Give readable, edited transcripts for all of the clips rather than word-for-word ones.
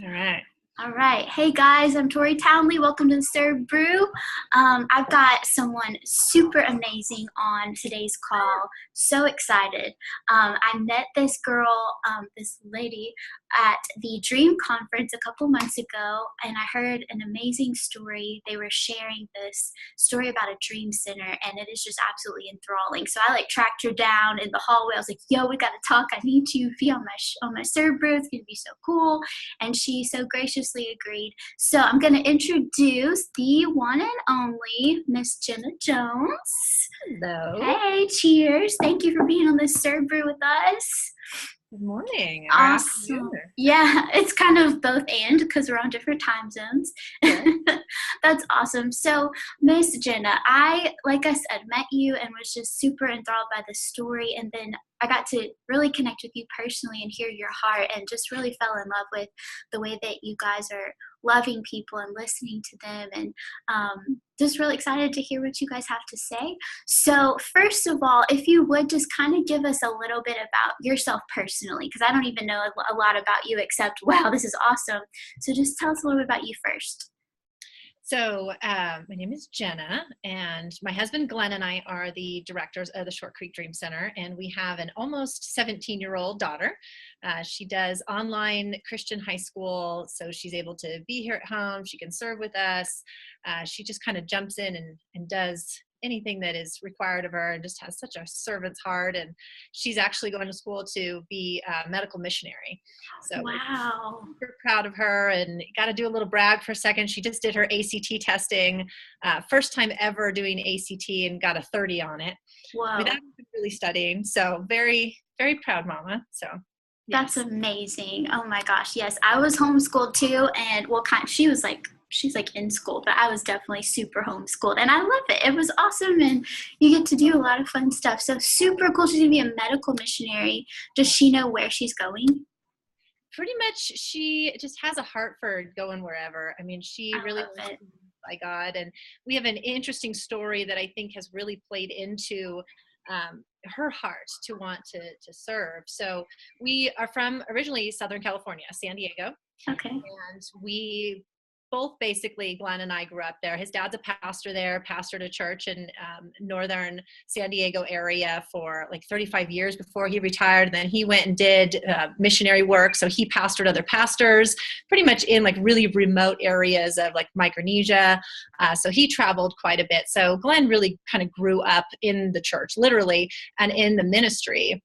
All right. All right. Hey guys, I'm Tori Townley. Welcome to the Serve Brew. I've got someone super amazing on today's call. So excited. I met this girl, this lady, at the Dream Conference a couple months ago, and I heard an amazing story. They were sharing this story about a dream center, and it is just absolutely enthralling. So I tracked her down in the hallway. I was like, "Yo, we got to talk. I need you to be on my Serve Brew. It's gonna be so cool." And she so graciously agreed. So I'm going to introduce the one and only Miss Jena Jones. Hello. Hey, cheers. Thank you for being on this Serve Brew with us. Good morning. Awesome. Yeah, it's kind of both and because we're on different time zones. Yeah. That's awesome. So, Miss Jena, like I said, met you and was just super enthralled by the story. And then I got to really connect with you personally and hear your heart and just really fell in love with the way that you guys are loving people and listening to them, and just really excited to hear what you guys have to say. So first of all, if you would just kind of give us a little bit about yourself personally, because I don't even know a lot about you except, wow, this is awesome. So just tell us a little bit about you first. So my name is Jena, and my husband Glenn and I are the directors of the Short Creek Dream Center, and we have an almost 17-year-old daughter. She does online Christian high school, so she's able to be here at home. She can serve with us. She just kind of jumps in and does anything that is required of her, and just has such a servant's heart. And she's actually going to school to be a medical missionary. So wow, we're super proud of her, and got to do a little brag for a second. She just did her ACT testing, first time ever doing ACT, and got a 30 on it. Wow. Without really studying. So very, very proud mama. So yes. That's amazing. Oh my gosh. Yes. I was homeschooled too. And she's in school, but I was definitely super homeschooled, and I love it. It was awesome, and you get to do a lot of fun stuff. So super cool. She's gonna be a medical missionary. Does she know where she's going? Pretty much, she just has a heart for going wherever. I mean, she really loves it by God, and we have an interesting story that I think has really played into her heart to want to serve. So we are from originally Southern California, San Diego. Okay. And we both basically, Glenn and I grew up there. His dad's a pastor there, pastored a church in northern San Diego area for like 35 years before he retired. Then he went and did missionary work. So he pastored other pastors pretty much in like really remote areas of like Micronesia. So he traveled quite a bit. So Glenn really kind of grew up in the church, literally, and in the ministry.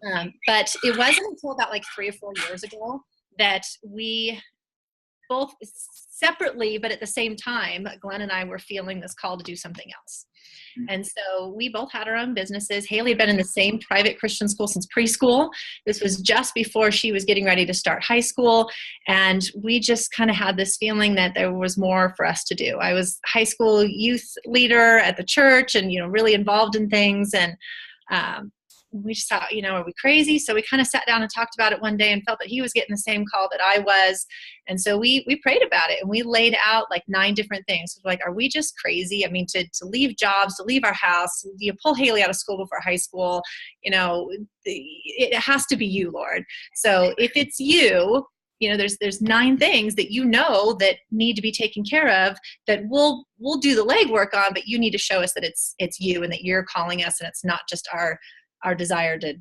Wow. But it wasn't until about like 3 or 4 years ago that we both separately, but at the same time, Glenn and I were feeling this call to do something else. And so we both had our own businesses. Haley had been in the same private Christian school since preschool. This was just before she was getting ready to start high school. And we just kind of had this feeling that there was more for us to do. I was high school youth leader at the church and, really involved in things. And, we just thought, are we crazy? So we kind of sat down and talked about it one day and felt that he was getting the same call that I was. And so we prayed about it, and we laid out like 9 different things. So like, are we just crazy? I mean, to leave jobs, to leave our house, you pull Haley out of school before high school, it has to be you, Lord. So if it's you, there's 9 things that that need to be taken care of, that we'll do the legwork on, but you need to show us that it's you, and that you're calling us, and it's not just our desire to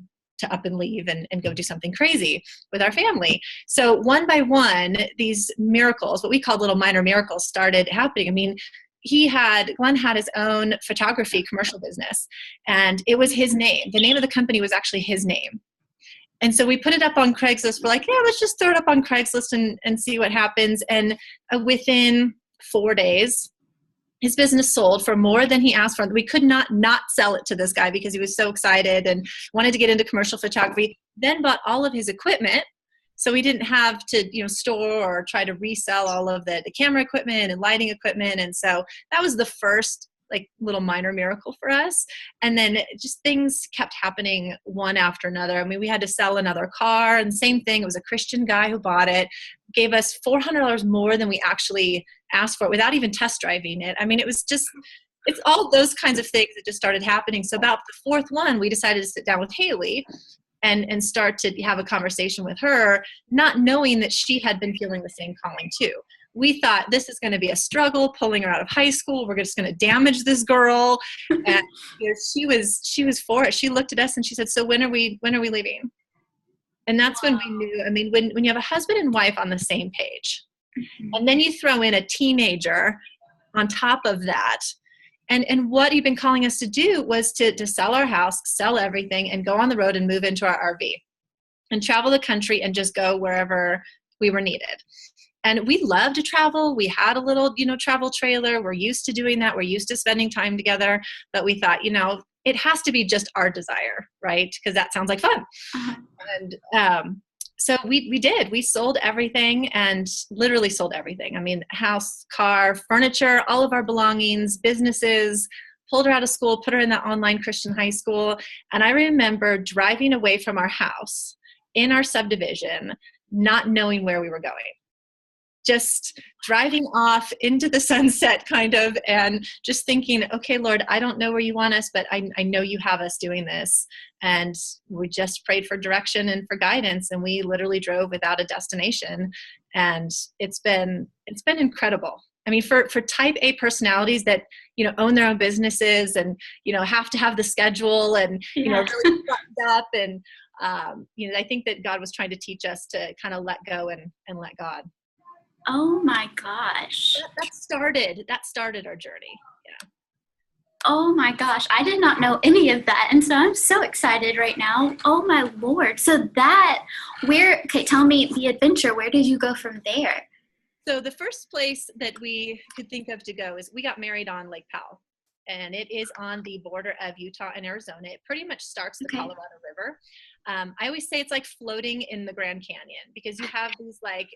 up and leave and go do something crazy with our family. So one by one, these miracles, what we call little minor miracles, started happening. I mean, Glenn had his own photography commercial business, and it was his name. The name of the company was actually his name. And so we put it up on Craigslist. We're like, yeah, let's just throw it up on Craigslist and see what happens. And within 4 days, his business sold for more than he asked for. We could not sell it to this guy because he was so excited and wanted to get into commercial photography. Then bought all of his equipment, so we didn't have to store or try to resell all of the camera equipment and lighting equipment. And so that was the first like little minor miracle for us. And then just things kept happening one after another. I mean, we had to sell another car, and same thing. It was a Christian guy who bought it, gave us $400 more than we actually asked for it without even test driving it. I mean, it's all those kinds of things that just started happening. So about the 4th one, we decided to sit down with Haley and start to have a conversation with her, not knowing that she had been feeling the same calling too. We thought this is going to be a struggle pulling her out of high school. We're just going to damage this girl. And she was for it. She looked at us and she said, so when are we leaving? And that's when we knew, I mean, when you have a husband and wife on the same page, and then you throw in a teenager on top of that, and what he'd been calling us to do was to sell our house, sell everything, and go on the road and move into our RV and travel the country and just go wherever we were needed. And we love to travel. We had a little, travel trailer. We're used to doing that. We're used to spending time together. But we thought, it has to be just our desire, right? Because that sounds like fun. And so we did. We sold everything, and literally sold everything. I mean, house, car, furniture, all of our belongings, businesses, pulled her out of school, put her in that online Christian high school. And I remember driving away from our house in our subdivision, not knowing where we were going. Just driving off into the sunset kind of, and just thinking, okay, Lord, I don't know where you want us, but I know you have us doing this. And we just prayed for direction and for guidance. And we literally drove without a destination. And it's been incredible. I mean, for type A personalities that, own their own businesses and, have to have the schedule and, really buttoned up. And, I think that God was trying to teach us to kind of let go and let God. Oh my gosh. That started our journey. Yeah. Oh my gosh. I did not know any of that. And so I'm so excited right now. Oh my Lord. So tell me the adventure. Where did you go from there? So the first place that we could think of to go is we got married on Lake Powell. And it is on the border of Utah and Arizona. It pretty much starts the Colorado River. I always say it's like floating in the Grand Canyon, because you have these like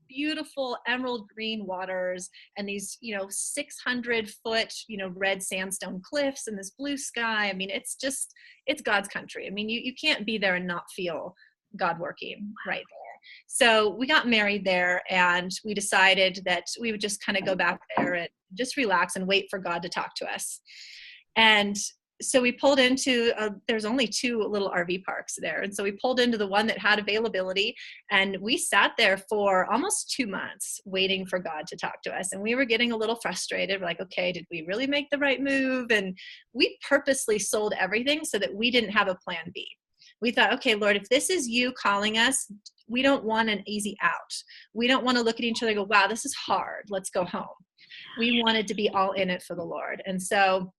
beautiful emerald green waters and these 600-foot red sandstone cliffs and this blue sky. I mean, it's God's country. I mean, you can't be there and not feel God working right there. So we got married there, and we decided that we would just kind of go back there and just relax and wait for God to talk to us. And so we pulled into, there's only 2 little RV parks there. And so we pulled into the one that had availability, and we sat there for almost 2 months waiting for God to talk to us. And we were getting a little frustrated. We're like, okay, did we really make the right move? And we purposely sold everything so that we didn't have a plan B. We thought, okay, Lord, if this is you calling us, we don't want an easy out. We don't want to look at each other and go, wow, this is hard. Let's go home. We wanted to be all in it for the Lord. And so,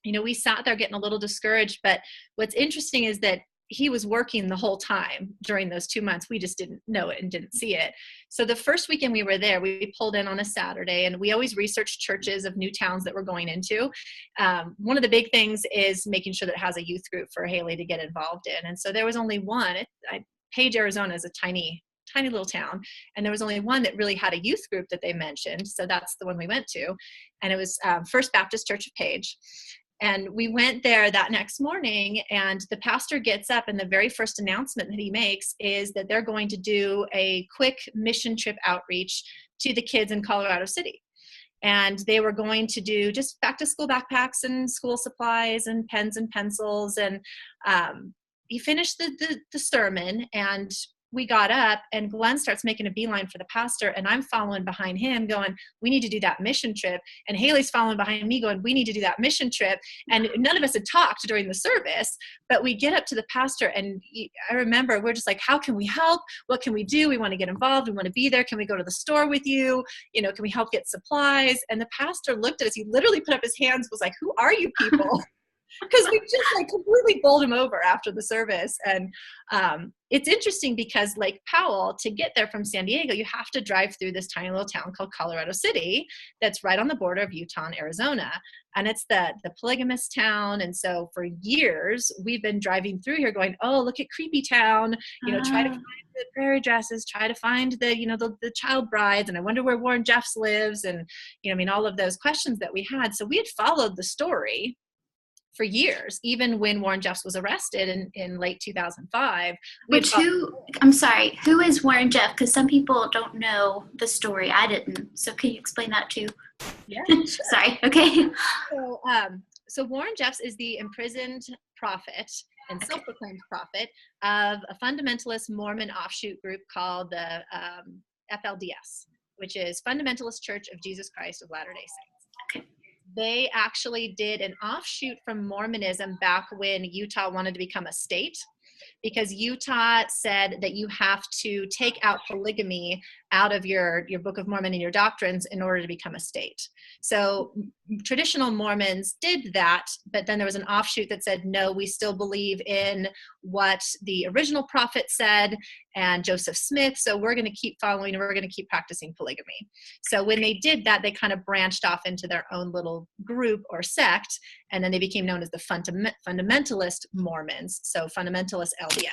we sat there getting a little discouraged, but what's interesting is that he was working the whole time during those 2 months. We just didn't know it and didn't see it. So the first weekend we were there, we pulled in on a Saturday, and we always researched churches of new towns that we're going into. One of the big things is making sure that it has a youth group for Haley to get involved in. And so there was only one. Page, Arizona is a tiny little town. And there was only one that really had a youth group that they mentioned. So that's the one we went to. And it was First Baptist Church of Page. And we went there that next morning, and the pastor gets up, and the very first announcement that he makes is that they're going to do a quick mission trip outreach to the kids in Colorado City. And they were going to do just back to school backpacks and school supplies and pens and pencils. And he finished the sermon, and we got up, and Glenn starts making a beeline for the pastor, and I'm following behind him going, we need to do that mission trip. And Haley's following behind me going, we need to do that mission trip. And none of us had talked during the service, but we get up to the pastor, and I remember we're just like, how can we help? What can we do? We want to get involved. We want to be there. Can we go to the store with you? Can we help get supplies? And the pastor looked at us. He literally put up his hands, was like, who are you people? Because we just completely bowled him over after the service. And it's interesting because Lake Powell, to get there from San Diego, you have to drive through this tiny little town called Colorado City that's right on the border of Utah and Arizona. And it's the polygamous town. And so for years, we've been driving through here going, oh, look at Creepy Town, try to find the prairie dresses, try to find the child brides. And I wonder where Warren Jeffs lives. And, all of those questions that we had. So we had followed the story for years, even when Warren Jeffs was arrested in late 2005. I'm sorry, who is Warren Jeff? Because some people don't know the story. I didn't. So can you explain that too? Yeah. Sure. Sorry. Okay. So Warren Jeffs is the imprisoned prophet and self-proclaimed prophet of a fundamentalist Mormon offshoot group called the FLDS, which is Fundamentalist Church of Jesus Christ of Latter-day Saints. They actually did an offshoot from Mormonism back when Utah wanted to become a state, because Utah said that you have to take out polygamy out of your Book of Mormon and your doctrines in order to become a state. So traditional Mormons did that, but then there was an offshoot that said, no, we still believe in what the original prophet said and Joseph Smith, so we're going to keep following and we're going to keep practicing polygamy. So when they did that, they kind of branched off into their own little group or sect, and then they became known as the fundamentalist Mormons, so fundamentalist LDS.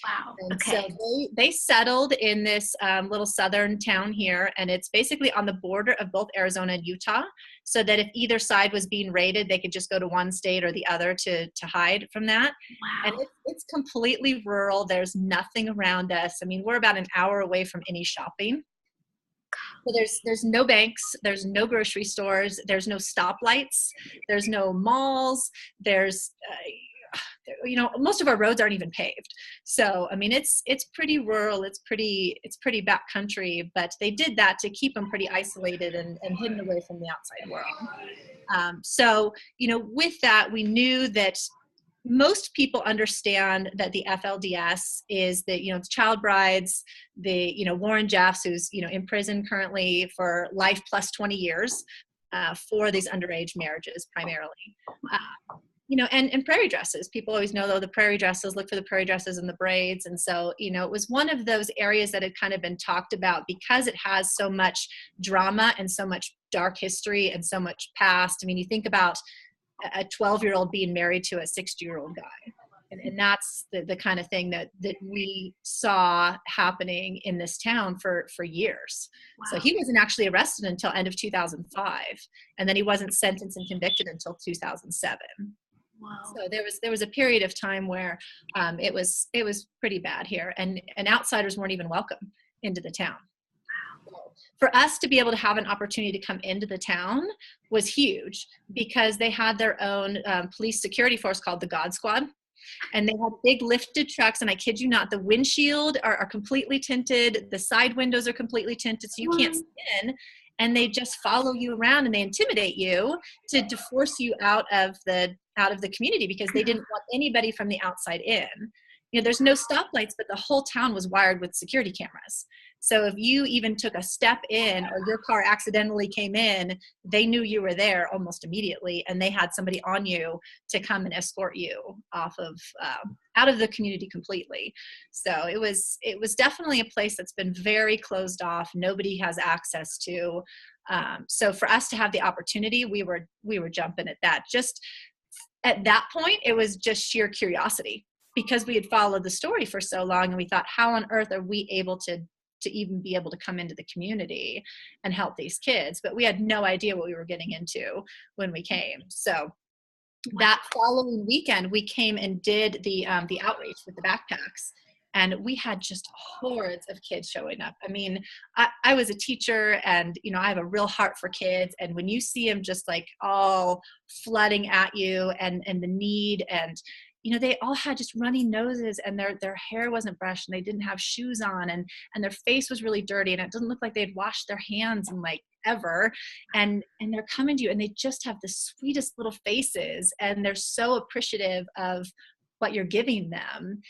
Wow. And okay. so they settled in this little southern town here, and it's basically on the border of both Arizona and Utah, so that if either side was being raided, they could just go to one state or the other to hide from that. Wow. And it's completely rural. There's nothing around us. I mean, we're about an hour away from any shopping. So there's no banks, there's no grocery stores, there's no stoplights, there's no malls, there's most of our roads aren't even paved. So, I mean, it's pretty rural, it's pretty backcountry, but they did that to keep them pretty isolated and hidden away from the outside world. So, with that, we knew that most people understand that the FLDS is the, the child brides, the, Warren Jeffs, who's, in prison currently for life plus 20 years for these underage marriages primarily. And prairie dresses. People always know, though, the prairie dresses, look for the prairie dresses and the braids. And so, it was one of those areas that had kind of been talked about because it has so much drama and so much dark history and so much past. I mean, you think about a 12-year-old being married to a 60-year-old guy. And that's the kind of thing that we saw happening in this town for years. Wow. So he wasn't actually arrested until end of 2005. And then he wasn't sentenced and convicted until 2007. Wow. So there was a period of time where it was pretty bad here, and outsiders weren't even welcome into the town. For us to be able to have an opportunity to come into the town was huge, because they had their own police security force called the God Squad. And they had big lifted trucks, and I kid you not, the windshield are completely tinted, the side windows are completely tinted, so you can't see in, and they just follow you around and they intimidate you to force you out of the community, because they didn't want anybody from the outside in. There's no stoplights, but the whole town was wired with security cameras. So if you even took a step in or your car accidentally came in, they knew you were there almost immediately, and they had somebody on you to come and escort you off of out of the community completely. So it was definitely a place that's been very closed off. Nobody has access to. So for us to have the opportunity, we were jumping at that. Just at that point, it was just sheer curiosity, because we had followed the story for so long, and we thought, how on earth are we able to even be able to come into the community and help these kids? But we had no idea what we were getting into when we came. So that following weekend, we came and did the outreach with the backpacks, and we had just hordes of kids showing up. I mean, I was a teacher, and I have a real heart for kids, and when you see them just like all flooding at you, and the need, and they all had just runny noses, and their hair wasn't brushed, and they didn't have shoes on, and their face was really dirty, and it doesn't look like they'd washed their hands in like ever. And they're coming to you, and they just have the sweetest little faces, and they're so appreciative of what you're giving them.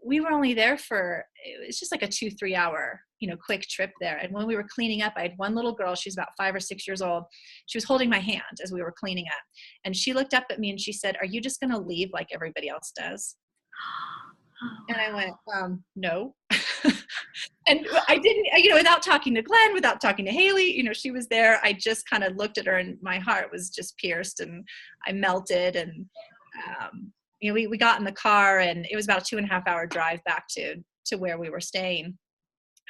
We were only there for, it's just like a 2-3 hour, quick trip there. And when we were cleaning up, I had one little girl, she's about 5 or 6 years old. She was holding my hand as we were cleaning up. And she looked up at me and she said, "Are you just going to leave like everybody else does?" And I went, no. And I didn't, without talking to Glenn, without talking to Haley, she was there. I just kind of looked at her, and my heart was just pierced, and I melted. And, we got in the car, and it was about a 2.5 hour drive back to where we were staying.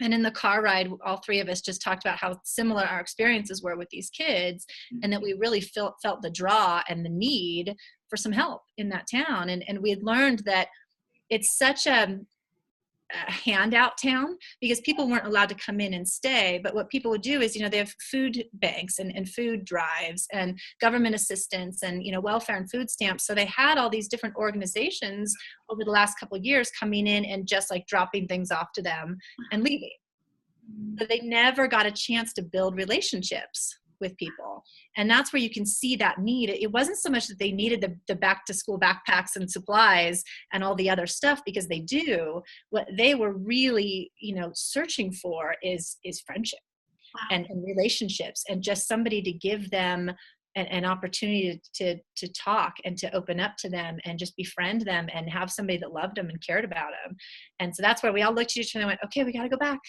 And in the car ride, all three of us just talked about how similar our experiences were with these kids, and that we really felt the draw and the need for some help in that town. And we had learned that it's such a a handout town because people weren't allowed to come in and stay. But what people would do is, they have food banks and food drives and government assistance and, welfare and food stamps. So they had all these different organizations over the last couple of years coming in and just like dropping things off to them and leaving. So they never got a chance to build relationships with people. And that's where you can see that need. It wasn't so much that they needed the back to school backpacks and supplies and all the other stuff, because they do. What they were really, searching for is friendship. Wow. and relationships, and just somebody to give them an opportunity to talk and to open up to them and just befriend them and have somebody that loved them and cared about them. And so that's where we all looked at each other and went, okay, we got to go back.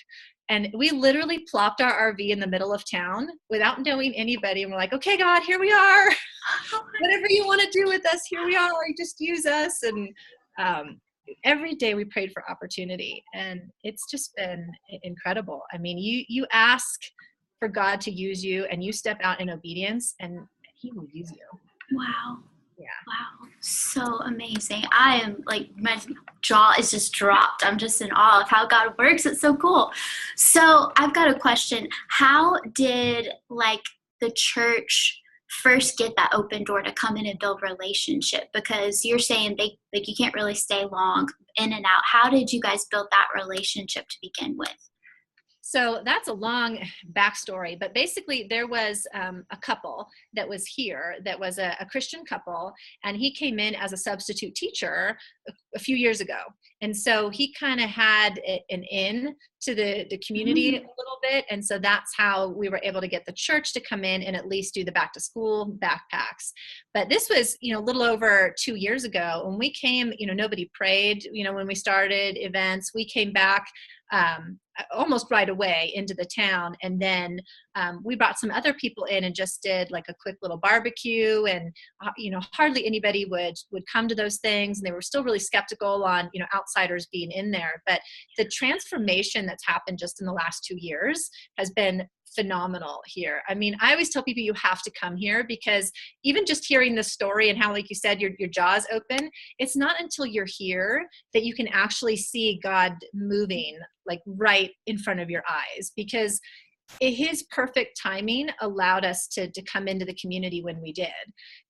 And we literally plopped our RV in the middle of town without knowing anybody. And we're like, okay, God, here we are. Whatever you want to do with us, here we are. Just use us. And every day we prayed for opportunity. And it's just been incredible. I mean, you ask for God to use you, and you step out in obedience, and He will use you. Wow. Yeah. Wow. So amazing. I am like, my jaw is just dropped. I'm just in awe of how God works. It's so cool. So I've got a question. How did the church first get that open door to come in and build relationship? Because you're saying you can't really stay long in and out. How did you guys build that relationship to begin with? So that's a long backstory, but basically there was a couple that was here that was a Christian couple, and he came in as a substitute teacher a few years ago. And so he kind of had an in to the community a little bit. And so that's how we were able to get the church to come in and at least do the back to school backpacks. But this was, a little over 2 years ago. When we came, nobody prayed, when we started events. We came back almost right away into the town. And then we brought some other people in and just did like a quick little barbecue, and, hardly anybody would come to those things. And they were still really skeptical on, outsiders being in there. But the transformation that's happened just in the last 2 years has been phenomenal here. I mean, I always tell people you have to come here, because even just hearing the story and how, like you said, your jaw's open, it's not until you're here that you can actually see God moving like right in front of your eyes, because His perfect timing allowed us to come into the community when we did.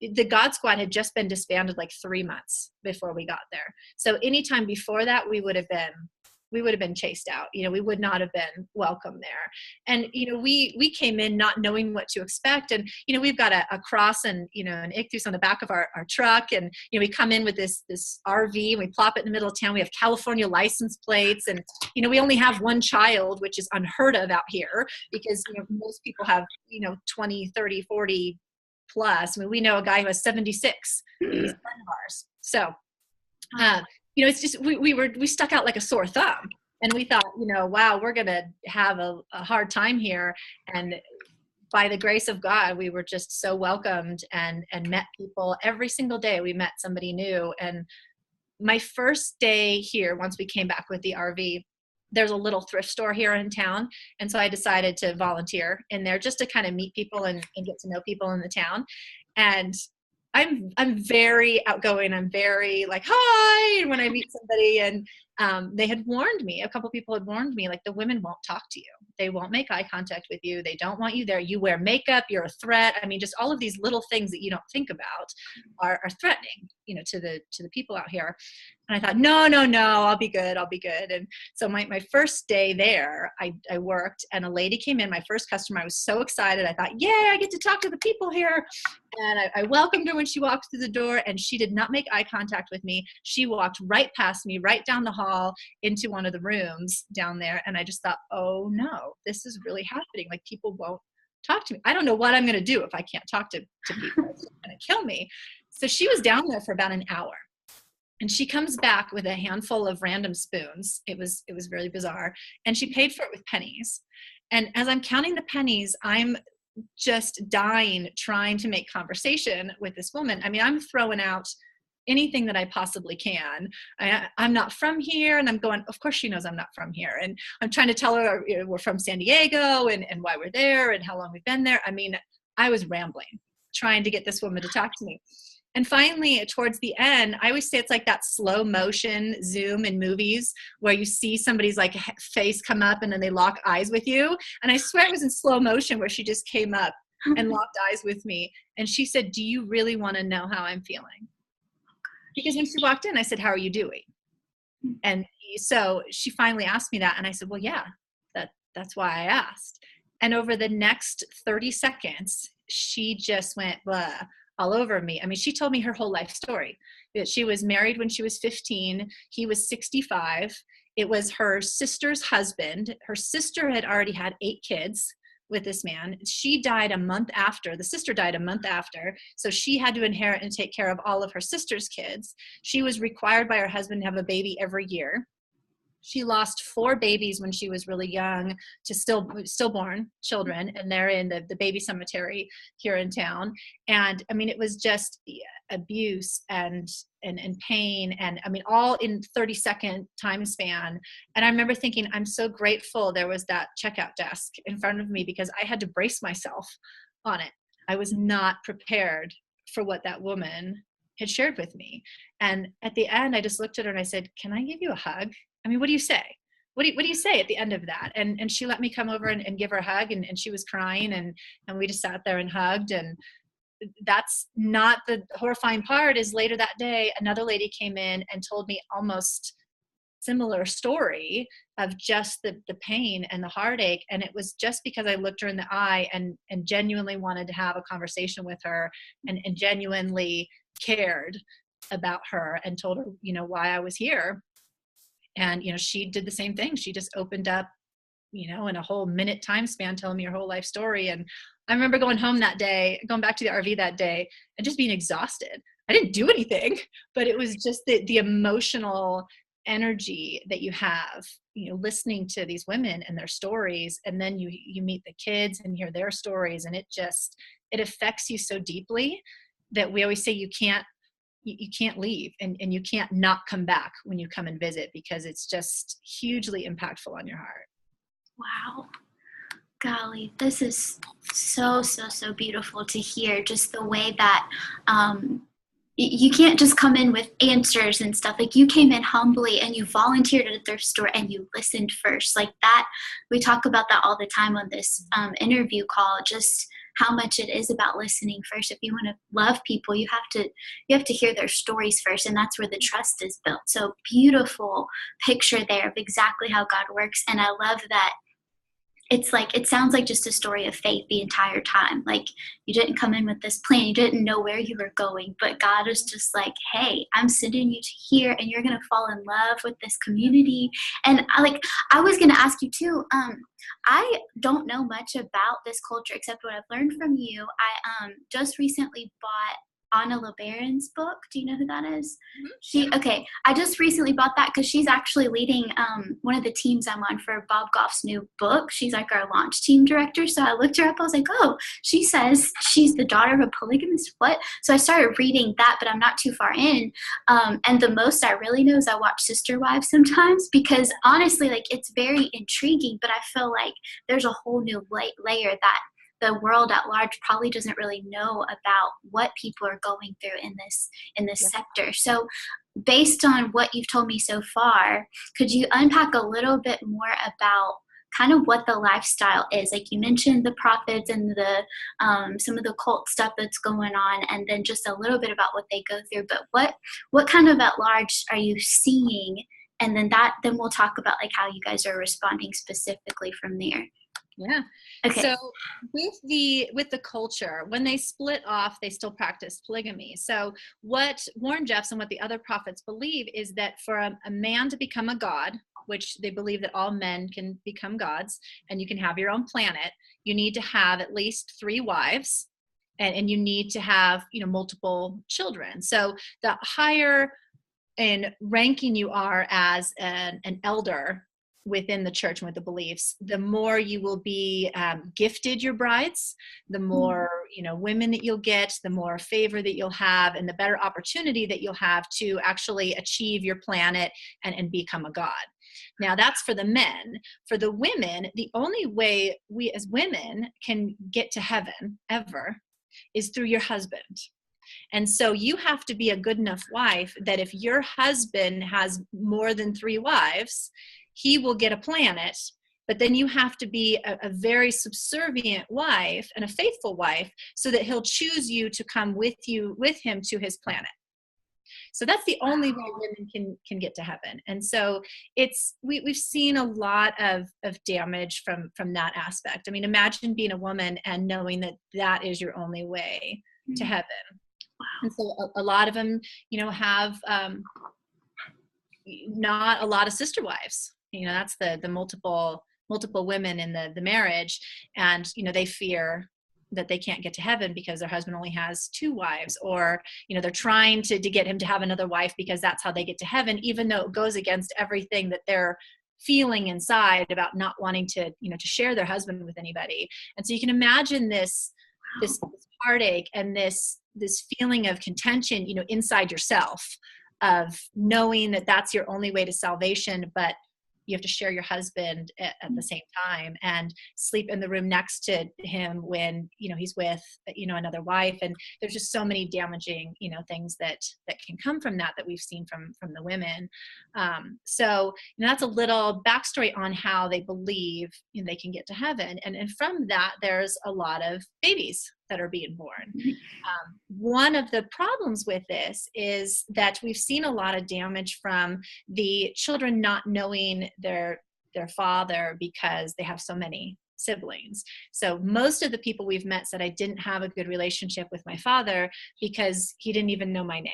The God Squad had just been disbanded like 3 months before we got there. So anytime before that, we would have been chased out. We would not have been welcome there. And, we came in not knowing what to expect. And, we've got a cross and, an ictus on the back of our truck. And, we come in with this RV, and we plop it in the middle of town. We have California license plates, and, we only have one child, which is unheard of out here, because, most people have, 20, 30, 40 plus. I mean, we know a guy who has 76. He's a friend of ours. So, it's just, we stuck out like a sore thumb, and we thought, wow, we're going to have a hard time here. And by the grace of God, we were just so welcomed and met people every single day. We met somebody new. And my first day here, once we came back with the RV, there's a little thrift store here in town. And so I decided to volunteer in there just to kind of meet people and get to know people in the town. And I'm very outgoing. I'm very like, hi, when I meet somebody. And they had warned me, a couple people had warned me, like, the women won't talk to you. They won't make eye contact with you. They don't want you there. You wear makeup. You're a threat. I mean, just all of these little things that you don't think about are threatening, to the people out here. And I thought, no, I'll be good. And so my first day there, I worked, and a lady came in, my first customer. I was so excited. I thought, yay, I get to talk to the people here. And I welcomed her when she walked through the door, and she did not make eye contact with me. She walked right past me, right down the hall into one of the rooms down there. And I just thought, oh no, this is really happening. Like, people won't talk to me. I don't know what I'm going to do if I can't talk to people. It's going to kill me. So she was down there for about an hour. And she comes back with a handful of random spoons. It was really bizarre. And she paid for it with pennies. And as I'm counting the pennies, I'm just dying trying to make conversation with this woman. I mean, I'm throwing out anything that I possibly can. I'm not from here. And I'm going, of course she knows I'm not from here. And I'm trying to tell her we're from San Diego and why we're there and how long we've been there. I mean, I was rambling, trying to get this woman to talk to me. And finally, towards the end, I always say it's like that slow motion zoom in movies where you see somebody's like face come up and then they lock eyes with you. And I swear it was in slow motion where she just came up and locked eyes with me. And she said, do you really want to know how I'm feeling? Because when she walked in, I said, how are you doing? And so she finally asked me that. And I said, well, yeah, that's why I asked. And over the next 30 seconds, she just went blah, all over me. I mean, she told me her whole life story. That she was married when she was 15. He was 65. It was her sister's husband. Her sister had already had 8 kids with this man. She died a month after. The sister died a month after. So she had to inherit and take care of all of her sister's kids. She was required by her husband to have a baby every year. She lost 4 babies when she was really young to stillborn children, and they're in the baby cemetery here in town. And I mean, it was just abuse and pain, and I mean, all in 30-second time span. And I remember thinking, I'm so grateful there was that checkout desk in front of me, because I had to brace myself on it. I was not prepared for what that woman had shared with me. And at the end, I just looked at her and I said, can I give you a hug? I mean, what do you say? What do you say at the end of that? And she let me come over and give her a hug, and she was crying, and we just sat there and hugged. And that's not the horrifying part. Is later that day, another lady came in and told me almost similar story of just the pain and the heartache. And it was just because I looked her in the eye and genuinely wanted to have a conversation with her, and genuinely cared about her, and told her, why I was here. And, she did the same thing. She just opened up, in a whole minute time span, telling me her whole life story. And I remember going home that day, going back to the RV that day, and just being exhausted. I didn't do anything, but it was just the emotional energy that you have, listening to these women and their stories. And then you meet the kids and hear their stories. And it affects you so deeply that we always say you can't leave, and you can't not come back when you come and visit, because it's just hugely impactful on your heart. Wow. Golly, this is so beautiful to hear, just the way that you can't just come in with answers and stuff. Like, you came in humbly and you volunteered at a thrift store and you listened first. Like that, we talk about that all the time on this interview call, just how much it is about listening first. If you want to love people, you have to hear their stories first, and that's where the trust is built. So beautiful picture there of exactly how God works. And I love that it sounds like just a story of faith the entire time. Like, you didn't come in with this plan, you didn't know where you were going, but God is just like, hey, I'm sending you to here, and you're going to fall in love with this community. And I was going to ask you too, I don't know much about this culture except what I've learned from you. I just recently bought Anna LeBaron's book. Do you know who that is? Mm-hmm. I just recently bought that because she's actually leading one of the teams I'm on for Bob Goff's new book. She's like our launch team director. So I looked her up. I was like, oh, she says she's the daughter of a polygamist. What? So I started reading that, but I'm not too far in. And the most I really know is I watch Sister Wives sometimes, because honestly, it's very intriguing, but I feel like there's a whole new layer that the world at large probably doesn't really know about what people are going through in this sector. So based on what you've told me so far, could you unpack a little bit more about kind of what the lifestyle is? Like, you mentioned the prophets and the some of the cult stuff that's going on, and then just a little bit about what they go through. But what kind of at large are you seeing? And then we'll talk about how you guys are responding specifically from there. Yeah. Okay. So with the culture, when they split off, they still practice polygamy. So what Warren Jeffs and what the other prophets believe is that for a man to become a god, which they believe that all men can become gods, and you can have your own planet, you need to have at least 3 wives, and you need to have, multiple children. So the higher in ranking you are as an elder within the church and with the beliefs, the more you will be gifted your brides, the more women that you'll get, the more favor that you'll have, and the better opportunity that you'll have to actually achieve your planet and become a god. Now, that's for the men. For the women, the only way we as women can get to heaven ever is through your husband. And so you have to be a good enough wife that if your husband has more than 3 wives, he will get a planet. But then you have to be a very subservient wife and a faithful wife so that he'll choose you to come with him to his planet. So that's the only way women can get to heaven. And so we've seen a lot of damage from that aspect. I mean, imagine being a woman and knowing that is your only way to heaven. And so a lot of them, have not a lot of sister wives. That's the multiple women in the marriage, and they fear that they can't get to heaven because their husband only has 2 wives, or they're trying to get him to have another wife because that's how they get to heaven, even though it goes against everything that they're feeling inside about not wanting to to share their husband with anybody. And so you can imagine this heartache and this feeling of contention inside yourself, of knowing that that's your only way to salvation, but you have to share your husband at the same time and sleep in the room next to him when, he's with, another wife. And there's just so many damaging, things that can come from that we've seen from the women. So that's a little backstory on how they believe they can get to heaven. And from that, there's a lot of babies that are being born. One of the problems with this is that we've seen a lot of damage from the children not knowing their father because they have so many siblings. So most of the people we've met said, I didn't have a good relationship with my father because he didn't even know my name.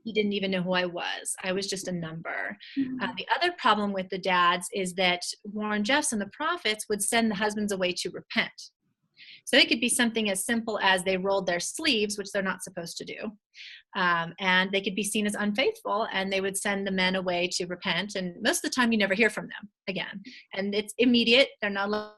He didn't even know who I was. I was just a number. The other problem with the dads is that Warren Jeffs and the prophets would send the husbands away to repent. So it could be something as simple as they rolled their sleeves, which they're not supposed to do. And they could be seen as unfaithful, and they would send the men away to repent. And most of the time you never hear from them again. And it's immediate. They're not allowed.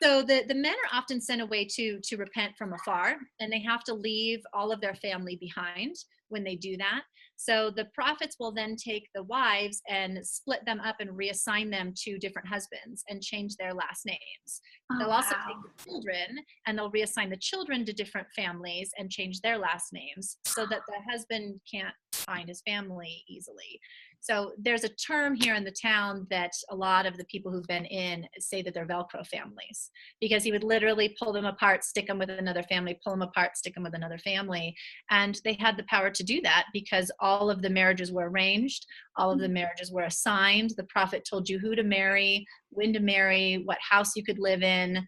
So the men are often sent away to repent from afar, and they have to leave all of their family behind when they do that. So the prophets will then take the wives and split them up and reassign them to different husbands and change their last names. They'll also take the children and they'll reassign the children to different families and change their last names so that the husband can't find his family easily. So there's a term here in the town that a lot of the people who've been in say that they're Velcro families, because he would literally pull them apart, stick them with another family, pull them apart, stick them with another family. And they had the power to do that because all of the marriages were arranged. All of the marriages were assigned. The prophet told you who to marry, when to marry, what house you could live in.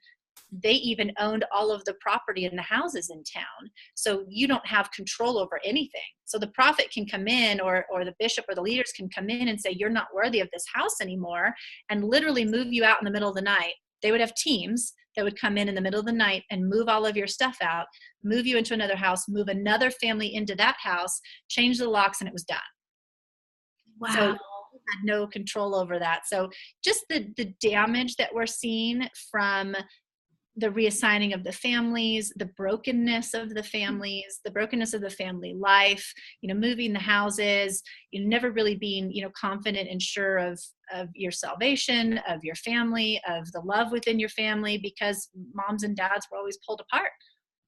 They even owned all of the property in the houses in town. So you don't have control over anything. So the prophet can come in, or the bishop or the leaders can come in and say, you're not worthy of this house anymore, and literally move you out in the middle of the night. They would have teams that would come in the middle of the night and move all of your stuff out, move you into another house, move another family into that house, change the locks, and it was done. Wow. So had no control over that. So just the damage that we're seeing from the reassigning of the families, the brokenness of the families, the brokenness of the family life, moving the houses, never really being, confident and sure of your salvation, of your family, of the love within your family, because moms and dads were always pulled apart.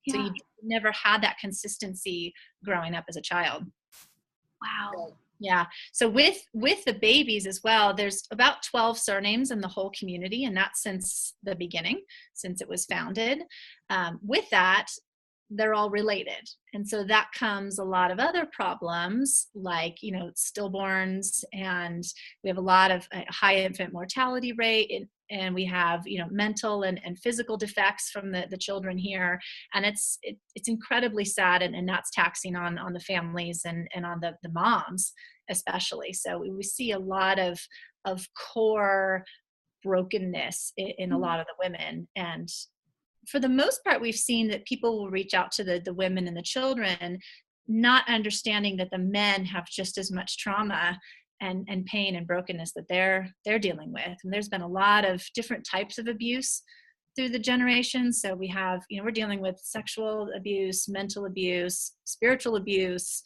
Yeah. So you never had that consistency growing up as a child. Wow. So, yeah. So with the babies as well, there's about 12 surnames in the whole community, and that's since the beginning, since it was founded. With that, they're all related. And so that comes a lot of other problems like, stillborns, and we have a lot of high infant mortality rate, and we have, mental and physical defects from the children here. And it's incredibly sad, and that's taxing on the families and on the moms especially. So we see a lot of core brokenness in a lot of the women. And for the most part, we've seen that people will reach out to the women and the children, not understanding that the men have just as much trauma and pain and brokenness that they're dealing with. And there's been a lot of different types of abuse through the generations. So we have, we're dealing with sexual abuse, mental abuse, spiritual abuse,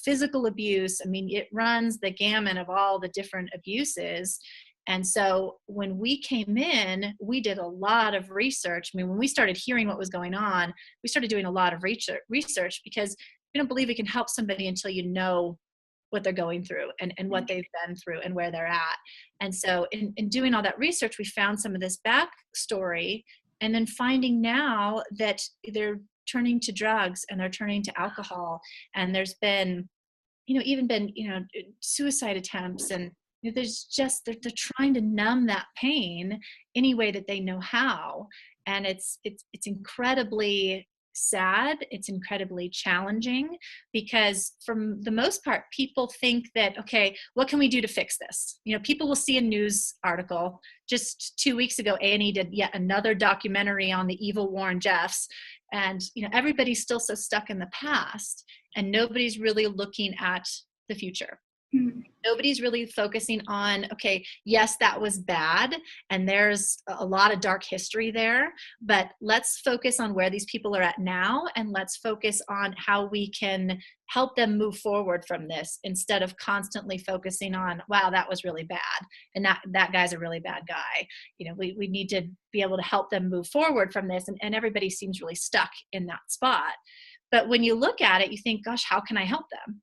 physical abuse. I mean, it runs the gamut of all the different abuses. And so when we came in, we did a lot of research. I mean, when we started hearing what was going on, we started doing a lot of research, because we don't believe we can help somebody until you know what they're going through and what they've been through and where they're at. And so in doing all that research, we found some of this backstory, and then finding now that they're turning to drugs and they're turning to alcohol. And there's been, even been, suicide attempts, and there's just, they're trying to numb that pain any way that they know how. And it's incredibly sad. It's incredibly challenging, because for the most part, people think that, okay, what can we do to fix this? People will see a news article. Just 2 weeks ago, A&E did yet another documentary on the evil Warren Jeffs. And, everybody's still so stuck in the past, and nobody's really looking at the future. Mm-hmm. Nobody's really focusing on, okay, yes, that was bad, and there's a lot of dark history there, but let's focus on where these people are at now, and let's focus on how we can help them move forward from this, instead of constantly focusing on, wow, that was really bad, and that guy's a really bad guy. We need to be able to help them move forward from this, and everybody seems really stuck in that spot. But when you look at it, you think, gosh, how can I help them?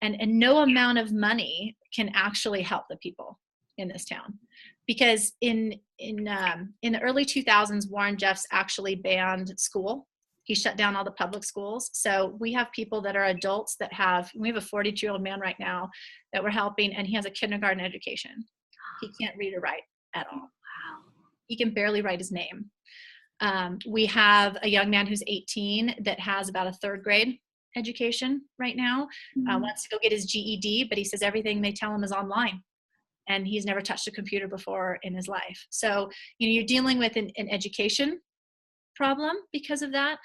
And no amount of money can actually help the people in this town, because in the early 2000s, Warren Jeffs actually banned school. He shut down all the public schools. So we have people that are adults we have a 42-year-old man right now that we're helping, and he has a kindergarten education. He can't read or write at all. He can barely write his name. We have a young man who's 18 that has about a third grade education right now, wants to go get his GED, but he says everything they tell him is online, and he's never touched a computer before in his life. So, you're dealing with an education problem because of that.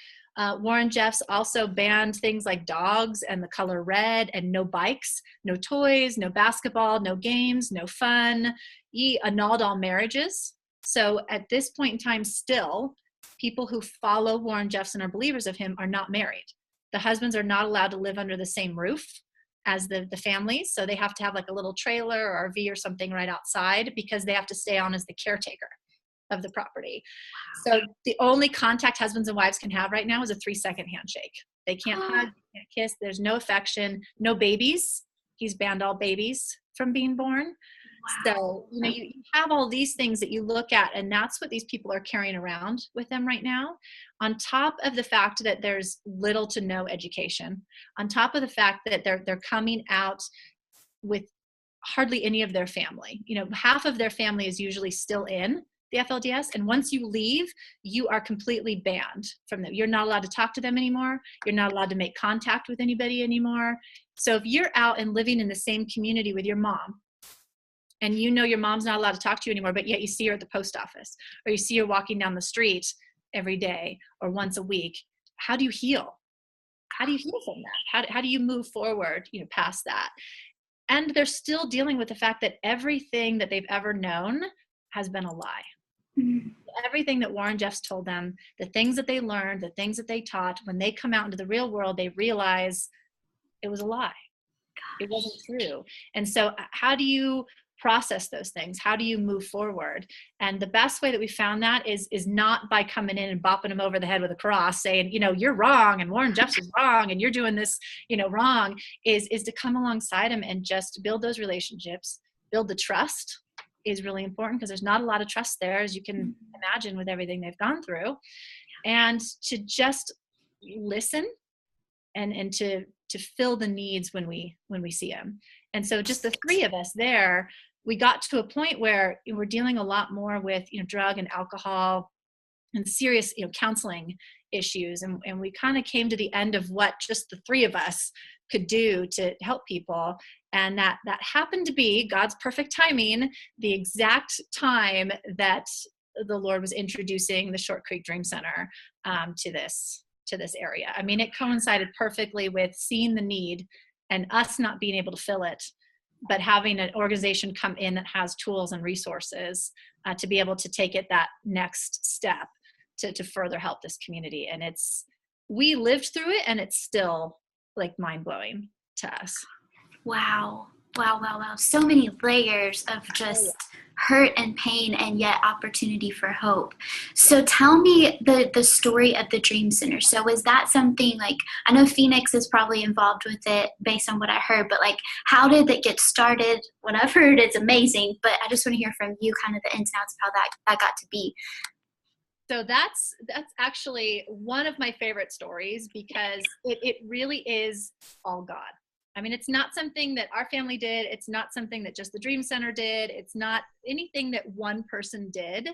Warren Jeffs also banned things like dogs and the color red, and no bikes, no toys, no basketball, no games, no fun. He annulled all marriages. So at this point in time, still, people who follow Warren Jeffs and are believers of him are not married. The husbands are not allowed to live under the same roof as the families. So they have to have like a little trailer or RV or something right outside, because they have to stay on as the caretaker of the property. So the only contact husbands and wives can have right now is a 3-second handshake. They can't hug, they can't kiss. There's no affection, no babies. He's banned all babies from being born. So, you have all these things that you look at, and that's what these people are carrying around with them right now. On top of the fact that there's little to no education, on top of the fact that they're coming out with hardly any of their family. Half of their family is usually still in the FLDS, and once you leave, you are completely banned from them. You're not allowed to talk to them anymore. You're not allowed to make contact with anybody anymore. So if you're out and living in the same community with your mom, and your mom's not allowed to talk to you anymore, but yet you see her at the post office, or you see her walking down the street every day or once a week, how do you heal? How do you heal from that? How do you move forward, past that? And they're still dealing with the fact that everything that they've ever known has been a lie. Mm-hmm. Everything that Warren Jeffs told them, the things that they learned, the things that they taught, when they come out into the real world, they realize it was a lie. It wasn't true. And so how do you process those things? How do you move forward? And the best way that we found that is not by coming in and bopping them over the head with a cross saying, you're wrong, and Warren Jeffs is wrong, and you're doing this, wrong, is to come alongside them and just build those relationships. Build the trust is really important, because there's not a lot of trust there, as you can imagine, with everything they've gone through. And to just listen and to fill the needs when we see them. And so just the three of us there, we got to a point where we're dealing a lot more with drug and alcohol and serious counseling issues, and we kind of came to the end of what just the three of us could do to help people. And that happened to be God's perfect timing, the exact time that the Lord was introducing the Short Creek Dream Center to this area. I mean, it coincided perfectly with seeing the need and us not being able to fill it, but having an organization come in that has tools and resources to be able to take it that next step to further help this community. And we lived through it, and it's still like mind-blowing to us. Wow. Wow, wow, wow. So many layers of just hurt and pain and yet opportunity for hope. So tell me the story of the Dream Center. So was that something like, I know Phoenix is probably involved with it based on what I heard, but like how did it get started? What I've heard is amazing, but I just want to hear from you kind of the ins and outs of how that got to be. So that's actually one of my favorite stories because it really is all God. I mean, it's not something that our family did. It's not something that just the Dream Center did. It's not anything that one person did.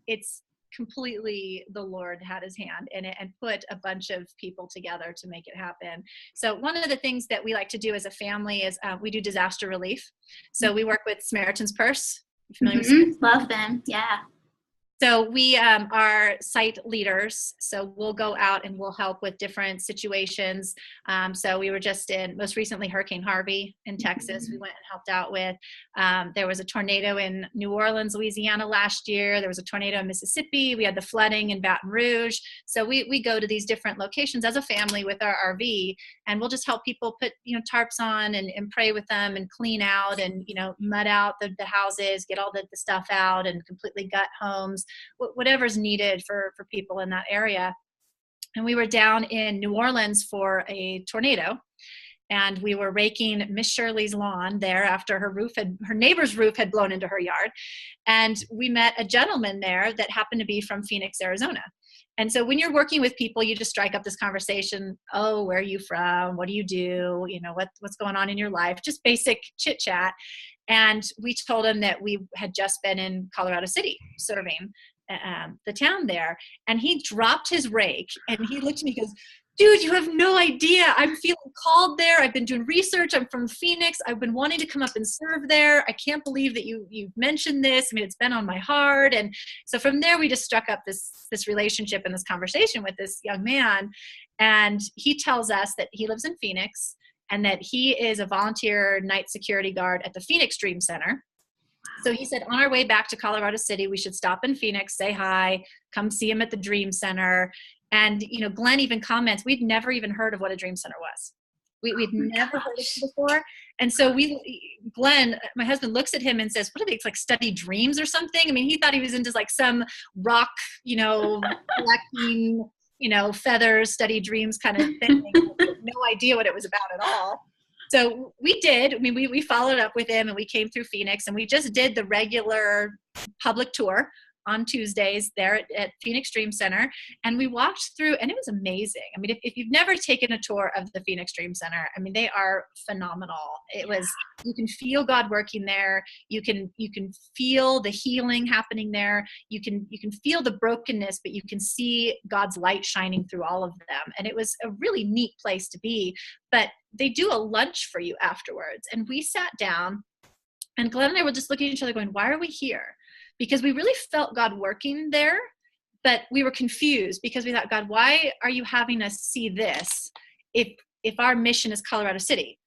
It's completely the Lord had his hand in it and put a bunch of people together to make it happen. So one of the things that we like to do as a family is we do disaster relief. So we work with Samaritan's Purse. Familiar with Love them. Yeah. So we are site leaders, so we'll go out and we'll help with different situations. So we were just most recently, Hurricane Harvey in Texas, we went and helped out with. There was a tornado in New Orleans, Louisiana last year. There was a tornado in Mississippi. We had the flooding in Baton Rouge. So we go to these different locations as a family with our RV, and we'll just help people put tarps on and pray with them and clean out and mud out the houses, get all the stuff out and completely gut homes. Whatever's needed for people in that area. And we were down in New Orleans for a tornado, and we were raking Miss Shirley's lawn there after her neighbor's roof had blown into her yard. And we met a gentleman there that happened to be from Phoenix, Arizona. And so when you're working with people, you just strike up this conversation. Oh, where are you from? What do you do? What's going on in your life? Just basic chit chat. And we told him that we had just been in Colorado City serving the town there. And he dropped his rake and he looked at me and goes, dude, you have no idea. I'm feeling called there. I've been doing research. I'm from Phoenix. I've been wanting to come up and serve there. I can't believe that you've mentioned this. I mean, it's been on my heart. And so from there, we just struck up this relationship and this conversation with this young man. And he tells us that he lives in Phoenix and that he is a volunteer night security guard at the Phoenix Dream Center. So he said, on our way back to Colorado City, we should stop in Phoenix, say hi, come see him at the Dream Center. And, Glyn even comments, we'd never even heard of what a Dream Center was. We'd never heard of it before. And so Glyn, my husband, looks at him and says, what are they, like study dreams or something? I mean, he thought he was into like some rock, collecting, feathers, study dreams kind of thing. No idea what it was about at all. So we did. I mean, we followed up with him and we came through Phoenix and we just did the regular public tour on Tuesdays there at Phoenix Dream Center. And we walked through and it was amazing. I mean, if you've never taken a tour of the Phoenix Dream Center, I mean, they are phenomenal. You can feel God working there. You can feel the healing happening there. You can feel the brokenness, but you can see God's light shining through all of them. And it was a really neat place to be, but they do a lunch for you afterwards. And we sat down and Glyn and I were just looking at each other going, why are we here? Because we really felt God working there, but we were confused because we thought, God, why are you having us see this if our mission is Colorado City?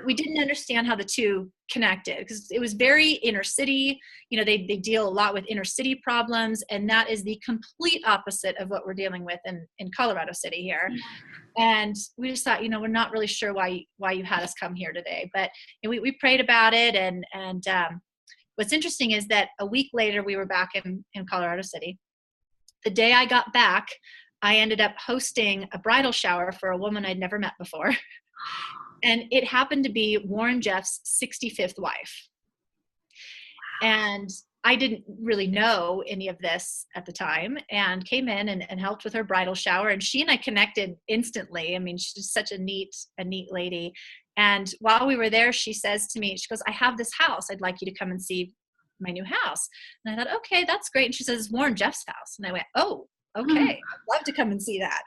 We didn't understand how the two connected because it was very inner city. They deal a lot with inner city problems, and that is the complete opposite of what we're dealing with in Colorado City here. And we just thought, we're not really sure why you had us come here today, but we prayed about it and what's interesting is that a week later, we were back in Colorado City. The day I got back, I ended up hosting a bridal shower for a woman I'd never met before. And it happened to be Warren Jeff's 65th wife. And I didn't really know any of this at the time and came in and helped with her bridal shower. And she and I connected instantly. I mean, she's such a neat lady. And while we were there, she says to me, she goes, I have this house. I'd like you to come and see my new house. And I thought, okay, that's great. And she says, it's Warren Jeff's house. And I went, oh, okay, I'd love to come and see that.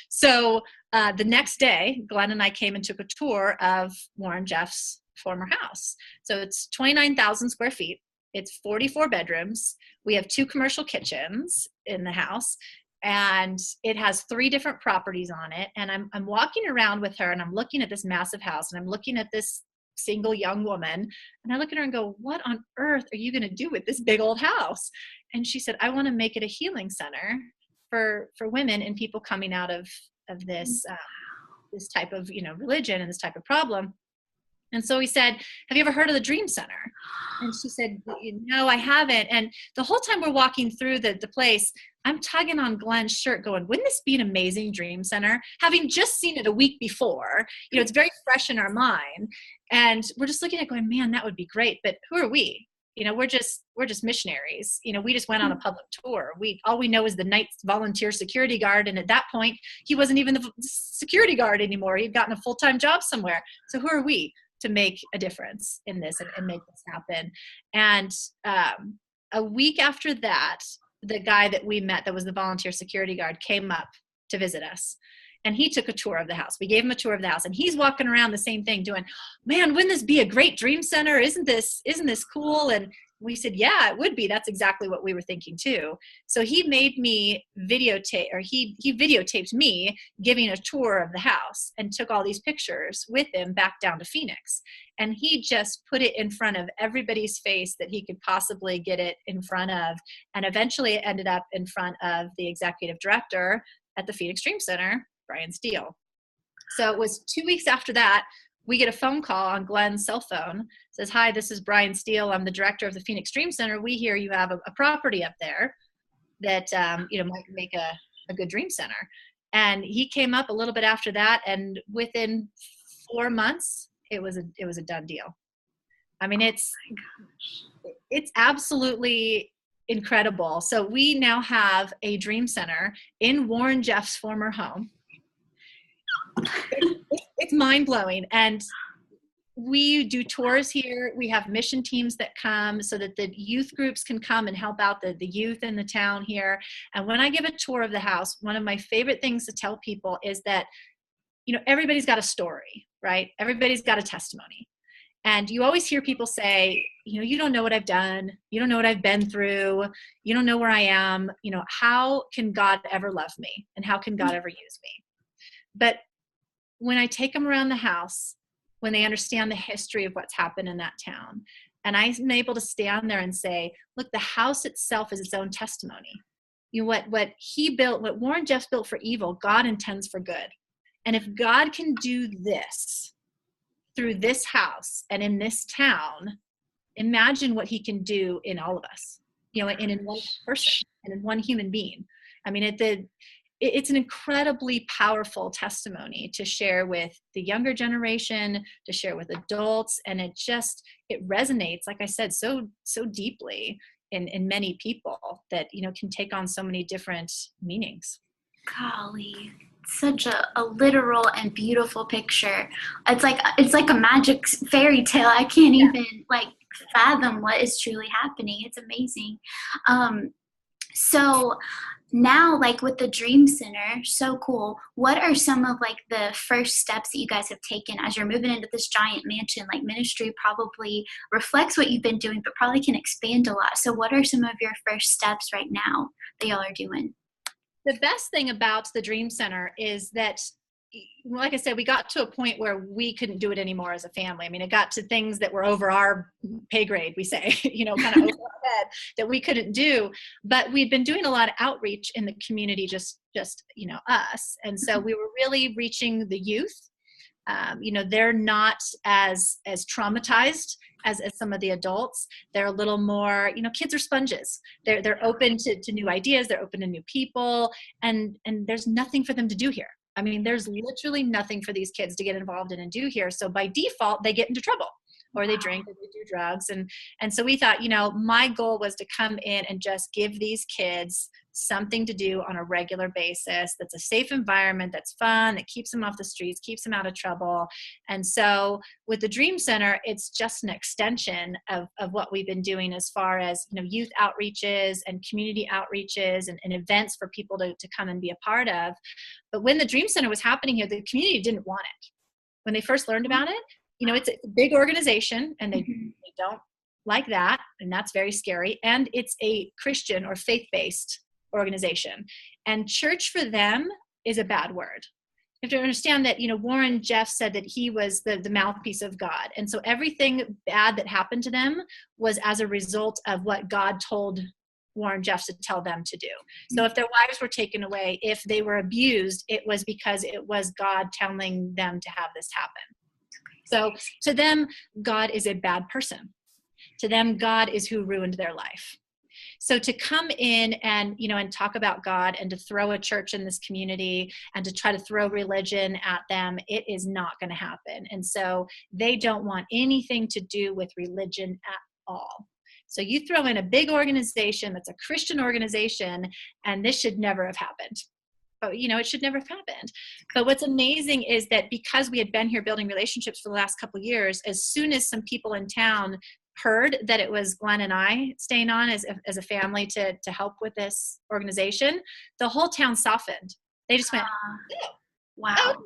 So the next day, Glyn and I came and took a tour of Warren Jeff's former house. So it's 29,000 square feet. It's 44 bedrooms. We have 2 commercial kitchens in the house. And it has 3 different properties on it. And I'm walking around with her and I'm looking at this massive house and I'm looking at this single young woman and I look at her and go, what on earth are you going to do with this big old house? And she said, I want to make it a healing center for women and people coming out of this this type of, religion and this type of problem. And so he said, have you ever heard of the Dream Center? And she said, no, I haven't. And the whole time we're walking through the place, I'm tugging on Glenn's shirt going, wouldn't this be an amazing dream center? Having just seen it a week before, it's very fresh in our mind. And we're just looking at it going, man, that would be great. But who are we? We're just missionaries. We just went on a public tour. All we know is the night's volunteer security guard. And at that point, he wasn't even the security guard anymore. He'd gotten a full-time job somewhere. So who are we to make a difference in this and make this happen? And a week after that, the guy that we met that was the volunteer security guard came up to visit us. And he took a tour of the house. We gave him a tour of the house, and he's walking around the same thing doing, man, wouldn't this be a great dream center? Isn't this cool? And we said, yeah, it would be. That's exactly what we were thinking too. So he made me videotape, or he videotaped me giving a tour of the house and took all these pictures with him back down to Phoenix. And he just put it in front of everybody's face that he could possibly get it in front of. And eventually it ended up in front of the executive director at the Phoenix Dream Center, Brian Steele. So it was 2 weeks after that, we get a phone call on Glenn's cell phone. It says, hi, this is Brian Steele. I'm the director of the Phoenix Dream Center. We hear you have a property up there that, might make a good dream center. And he came up a little bit after that. And within 4 months, it was a done deal. I mean, it's absolutely incredible. So we now have a dream center in Warren Jeff's former home. It's mind-blowing. And we do tours here. We have mission teams that come so that the youth groups can come and help out the youth in the town here. And when I give a tour of the house, one of my favorite things to tell people is that, everybody's got a story, right? Everybody's got a testimony. And you always hear people say, you don't know what I've done. You don't know what I've been through. You don't know where I am. How can God ever love me? And how can God ever use me? But when I take them around the house, when they understand the history of what's happened in that town, and I'm able to stand there and say, look, the house itself is its own testimony. What he built, what Warren Jeffs built for evil, God intends for good. And if God can do this through this house and in this town, imagine what he can do in all of us, and in one person and in one human being. I mean, it's an incredibly powerful testimony to share with the younger generation, to share with adults. And it resonates, like I said, so deeply in many people that, can take on so many different meanings. Golly, such a literal and beautiful picture. It's like a magic fairy tale. I can't even fathom what is truly happening. It's amazing. So now, with the Dream Center, so cool. What are some of the first steps that you guys have taken as you're moving into this giant mansion? Ministry probably reflects what you've been doing, but probably can expand a lot. So what are some of your first steps right now that y'all are doing? The best thing about the Dream Center is that, like I said, we got to a point where we couldn't do it anymore as a family. I mean, it got to things that were over our pay grade, we say, kind of over our head, that we couldn't do. But we'd been doing a lot of outreach in the community, just us. And so we were really reaching the youth. They're not as traumatized as some of the adults. They're a little more, kids are sponges. They're open to new ideas. They're open to new people. And there's nothing for them to do here. I mean, there's literally nothing for these kids to get involved in and do here. So by default, they get into trouble, or they drink, or they do drugs. And so we thought, my goal was to come in and just give these kids something to do on a regular basis that's a safe environment, that's fun, that keeps them off the streets, keeps them out of trouble. And so with the Dream Center, it's just an extension of what we've been doing as far as, youth outreaches and community outreaches and events for people to come and be a part of. But when the Dream Center was happening here, the community didn't want it. When they first learned about it, it's a big organization, and they don't like that, and that's very scary. And it's a Christian or faith-based organization, and church for them is a bad word. You have to understand that, Warren Jeffs said that he was the mouthpiece of God. And so everything bad that happened to them was as a result of what God told Warren Jeffs to tell them to do. So if their wives were taken away, if they were abused, it was because it was God telling them to have this happen. So to them, God is a bad person. To them, God is who ruined their life. So to come in and, and talk about God and to throw a church in this community and to try to throw religion at them, it is not going to happen. And so they don't want anything to do with religion at all. So you throw in a big organization that's a Christian organization, and this should never have happened. But, it should never have happened. But what's amazing is that because we had been here building relationships for the last couple of years, as soon as some people in town heard that it was Glyn and I staying on as a family to help with this organization, the whole town softened. They just went, oh, wow. Oh,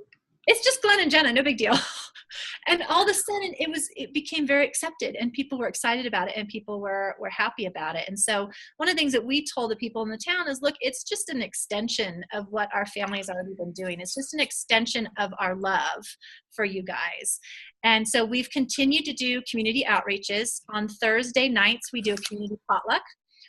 it's just Glyn and Jena, no big deal. And all of a sudden it became very accepted, and people were excited about it, and people were happy about it. And so one of the things that we told the people in the town is, look, it's just an extension of what our family has already been doing. It's just an extension of our love for you guys. And so we've continued to do community outreaches. On Thursday nights, we do a community potluck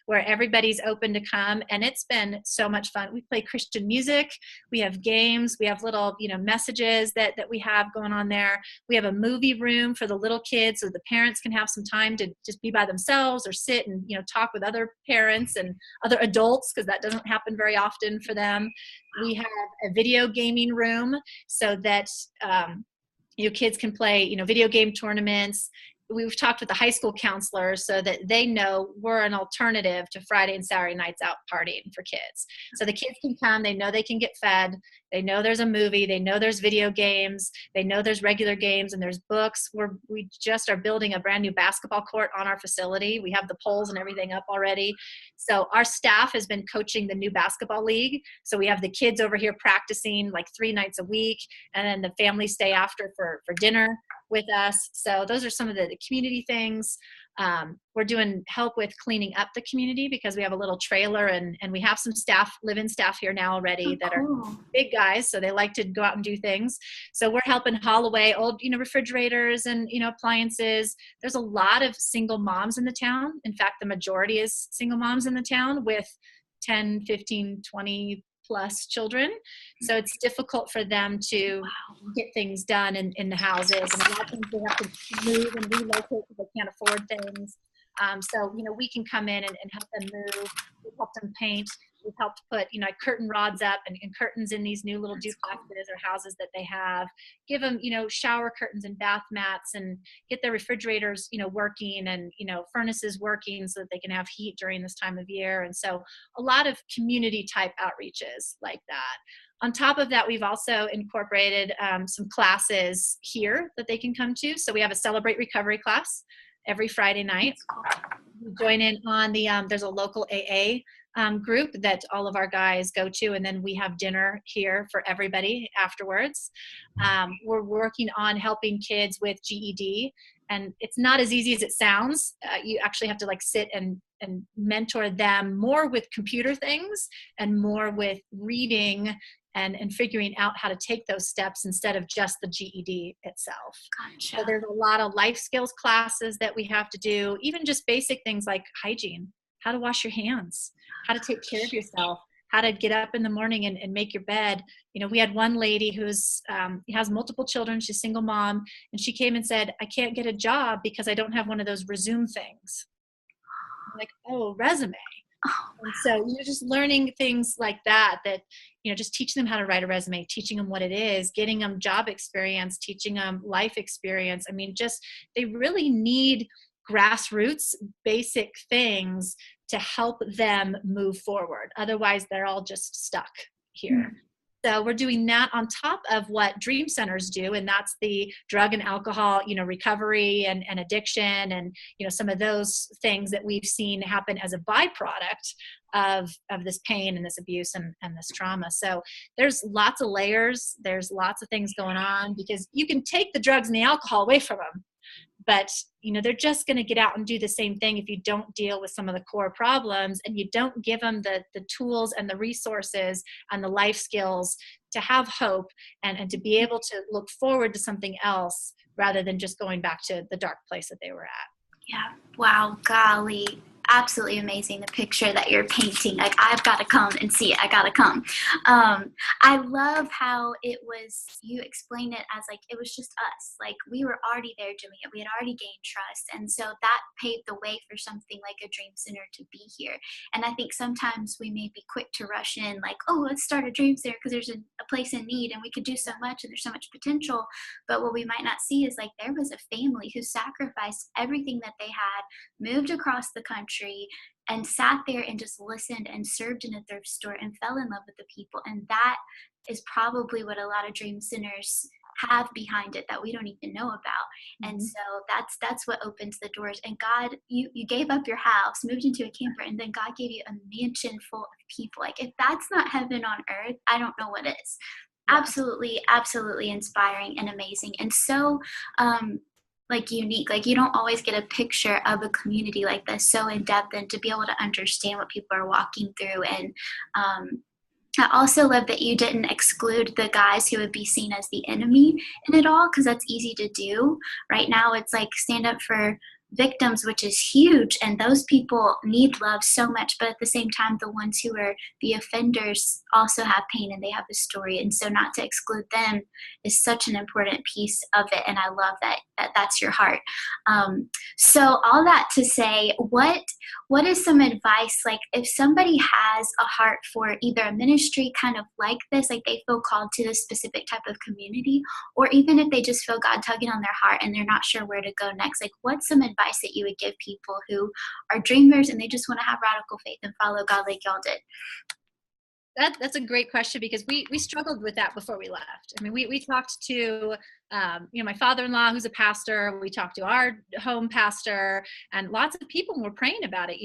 where everybody's open to come, and it's been so much fun. We play Christian music, we have games, we have little, messages that we have going on there. We have a movie room for the little kids so the parents can have some time to just be by themselves or sit and, talk with other parents and other adults, because that doesn't happen very often for them. We have a video gaming room so that your kids can play, video game tournaments. We've talked with the high school counselors so that they know we're an alternative to Friday and Saturday nights out partying for kids. So the kids can come, they know they can get fed, they know there's a movie, they know there's video games, they know there's regular games, and there's books. We just are building a brand new basketball court on our facility. We have the poles and everything up already. So our staff has been coaching the new basketball league. So we have the kids over here practicing like 3 nights a week, and then the families stay after for dinner with us. So those are some of the community things. We're doing help with cleaning up the community because we have a little trailer, and we have some live-in staff here now already that are big guys, so they like to go out and do things. So we're helping haul away old, refrigerators and, appliances. There's a lot of single moms in the town. In fact, the majority is single moms in the town with 10, 15, 20 plus children. So it's difficult for them to get things done in the houses. And a lot of times they have to move and relocate because they can't afford things. So, we can come in and help them move. We've helped them paint. We've helped put, curtain rods up and curtains in these new little duplexes or houses that they have. Give them, shower curtains and bath mats, and get their refrigerators, working, and, furnaces working so that they can have heat during this time of year. And so a lot of community type outreaches like that. On top of that, we've also incorporated some classes here that they can come to. So we have a Celebrate Recovery class every Friday night. We join in on there's a local AA group that all of our guys go to, and then we have dinner here for everybody afterwards. We're working on helping kids with GED, and it's not as easy as it sounds. You actually have to sit and mentor them more with computer things and more with reading and figuring out how to take those steps instead of just the GED itself. Gotcha. So there's a lot of life skills classes that we have to do, even just basic things like hygiene, how to wash your hands, how to take care of yourself, how to get up in the morning and make your bed. We had one lady who's has multiple children. She's a single mom, and she came and said, I can't get a job because I don't have one of those resume things. I'm like, oh, resume. And so just learning things like that just teaching them how to write a resume, teaching them what it is, getting them job experience, teaching them life experience. I mean, they really need grassroots basic things to help them move forward. Otherwise, they're all just stuck here. So we're doing that on top of what Dream Centers do, and that's the drug and alcohol, recovery and addiction, and some of those things that we've seen happen as a byproduct of this pain and this abuse and this trauma. So there's lots of layers. There's lots of things going on, because you can take the drugs and the alcohol away from them, but they're just going to get out and do the same thing if you don't deal with some of the core problems, and you don't give them the tools and the resources and the life skills to have hope and to be able to look forward to something else rather than just going back to the dark place that they were at. Yeah. Wow. Golly. absolutely amazing, the picture that you're painting. Like, I've got to come and see it. I got to come. I love how it was, you explained it as like, it was just us. Like, we were already there doing it. We had already gained trust. And so that paved the way for something like a dream center to be here. And I think sometimes we may be quick to rush in, like, oh, let's start a dream center because there's a place in need and we could do so much and there's so much potential. But what we might not see is like, there was a family who sacrificed everything that they had, moved across the country, and sat there and just listened and served in a thrift store and fell in love with the people. And that is probably what a lot of dream centers have behind it that we don't even know about. And so that's what opens the doors. And God, you gave up your house, moved into a camper, and then God gave you a mansion full of people. Like, if that's not heaven on earth, I don't know what is. Yeah. Absolutely inspiring and amazing. And so like unique. Like, you don't always get a picture of a community like this so in depth, and to be able to understand what people are walking through. And I also love that you didn't exclude the guys who would be seen as the enemy in it all, because that's easy to do. Right now it's like stand up for victims, which is huge, and those people need love so much, but at the same time the ones who are the offenders also have pain and they have a story, and so not to exclude them is such an important piece of it. And I love that that's your heart. So all that to say, what is some advice, like if somebody has a heart for either a ministry kind of like this, like they feel called to this specific type of community, or even if they just feel God tugging on their heart and they're not sure where to go next, like what's some advice that you would give people who are dreamers and they just want to have radical faith and follow God like y'all did? That's a great question, because we struggled with that before we left. I mean, we talked to my father-in-law, who's a pastor. We talked to our home pastor, and lots of people were praying about it.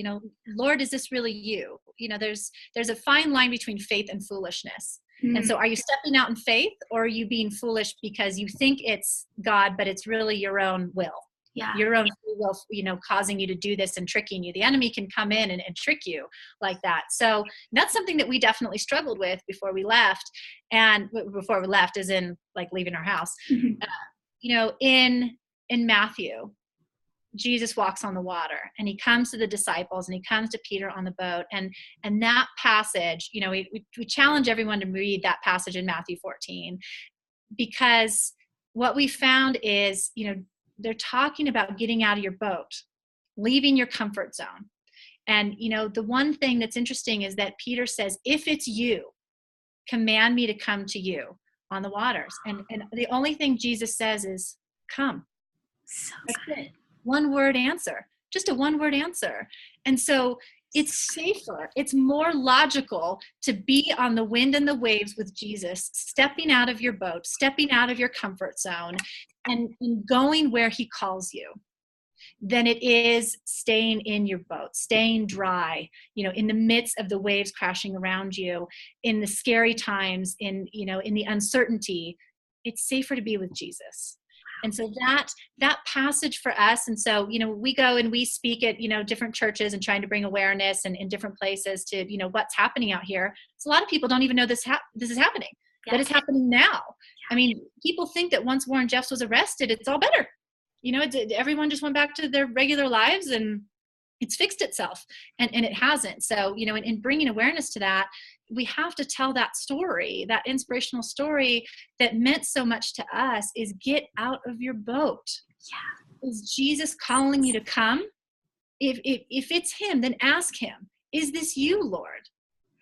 Lord, is this really you? There's a fine line between faith and foolishness. And so are you stepping out in faith, or are you being foolish because you think it's God, but it's really your own will? Yeah. Your own free will, causing you to do this and tricking you. The enemy can come in and trick you like that. So that's something that we definitely struggled with before we left. And before we left, as in like leaving our house. In Matthew, Jesus walks on the water, and he comes to the disciples, and he comes to Peter on the boat. And that passage, we challenge everyone to read that passage in Matthew 14, because what we found is, they're talking about getting out of your boat, leaving your comfort zone. And, the one thing that's interesting is that Peter says, if it's you, command me to come to you on the waters. And the only thing Jesus says is, come. So that's it. One word answer, just a one word answer. And so it's safer, it's more logical to be on the wind and the waves with Jesus, stepping out of your boat, stepping out of your comfort zone, and going where he calls you, than it is staying in your boat, staying dry, in the midst of the waves crashing around you, in the scary times, in the uncertainty. It's safer to be with Jesus. And so that passage for us, and so, we go and we speak at, different churches and trying to bring awareness and in different places to, what's happening out here. So a lot of people don't even know this is happening, that is happening now. I mean, people think that once Warren Jeffs was arrested, it's all better. Everyone just went back to their regular lives and it's fixed itself, and it hasn't. So, in bringing awareness to that, we have to tell that story, that inspirational story that meant so much to us, is get out of your boat. Yeah. Is Jesus calling you to come? If it's him, then ask him, is this you, Lord?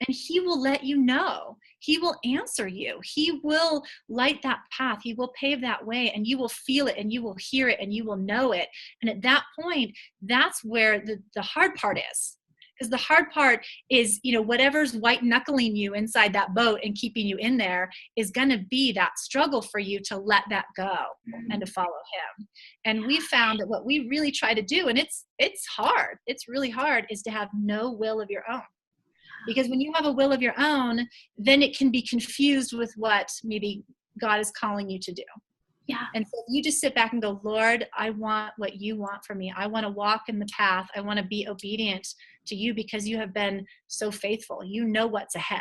And he will let you know. He will answer you. He will light that path. He will pave that way, and you will feel it, and you will hear it, and you will know it. And at that point, that's where the hard part is. Because the hard part is, whatever's white knuckling you inside that boat and keeping you in there is going to be that struggle for you to let that go and to follow him. And we found that what we really try to do, and it's hard, it's really hard, is to have no will of your own. Because when you have a will of your own, then it can be confused with what maybe God is calling you to do. Yeah. And so you just sit back and go, Lord, I want what you want for me. I want to walk in the path. I want to be obedient to you, because you have been so faithful. You know what's ahead.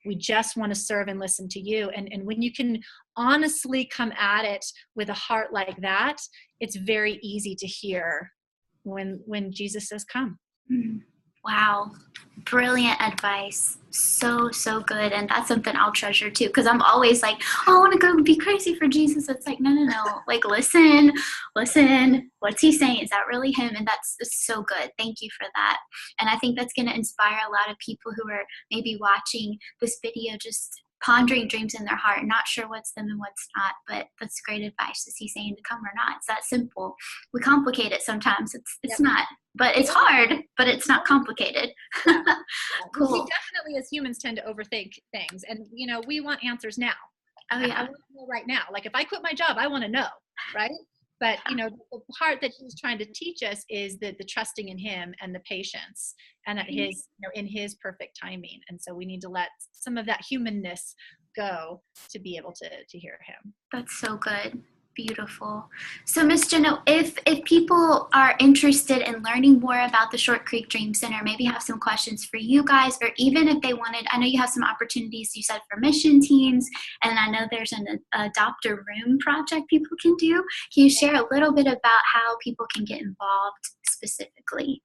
We just want to serve and listen to you. And when you can honestly come at it with a heart like that, it's very easy to hear when Jesus says, come. Wow. Brilliant advice. So, so good. And that's something I'll treasure too. Cause I'm always like, oh, I want to go be crazy for Jesus. It's like, no. Like, listen. What's he saying? Is that really him? And that's so good. Thank you for that. And I think that's going to inspire a lot of people who are maybe watching this video, just pondering dreams in their heart, not sure what's them and what's not. But that's great advice. Is he saying to come or not? It's that simple. We complicate it sometimes. It's not. But it's hard, but it's not complicated. Yeah. Cool. We definitely as humans tend to overthink things. And, we want answers now. Oh, yeah. I want to know right now. Like if I quit my job, I want to know, right? But, the part that he's trying to teach us is the trusting in him and the patience and that in his perfect timing. And so we need to let some of that humanness go to be able to hear him. That's so good. Beautiful. So, Miss Jena, if people are interested in learning more about the Short Creek Dream Center, maybe have some questions for you guys, or even if they wanted, I know you have some opportunities, you said, for mission teams, and I know there's an adopt a room project people can do. Can you share a little bit about how people can get involved specifically?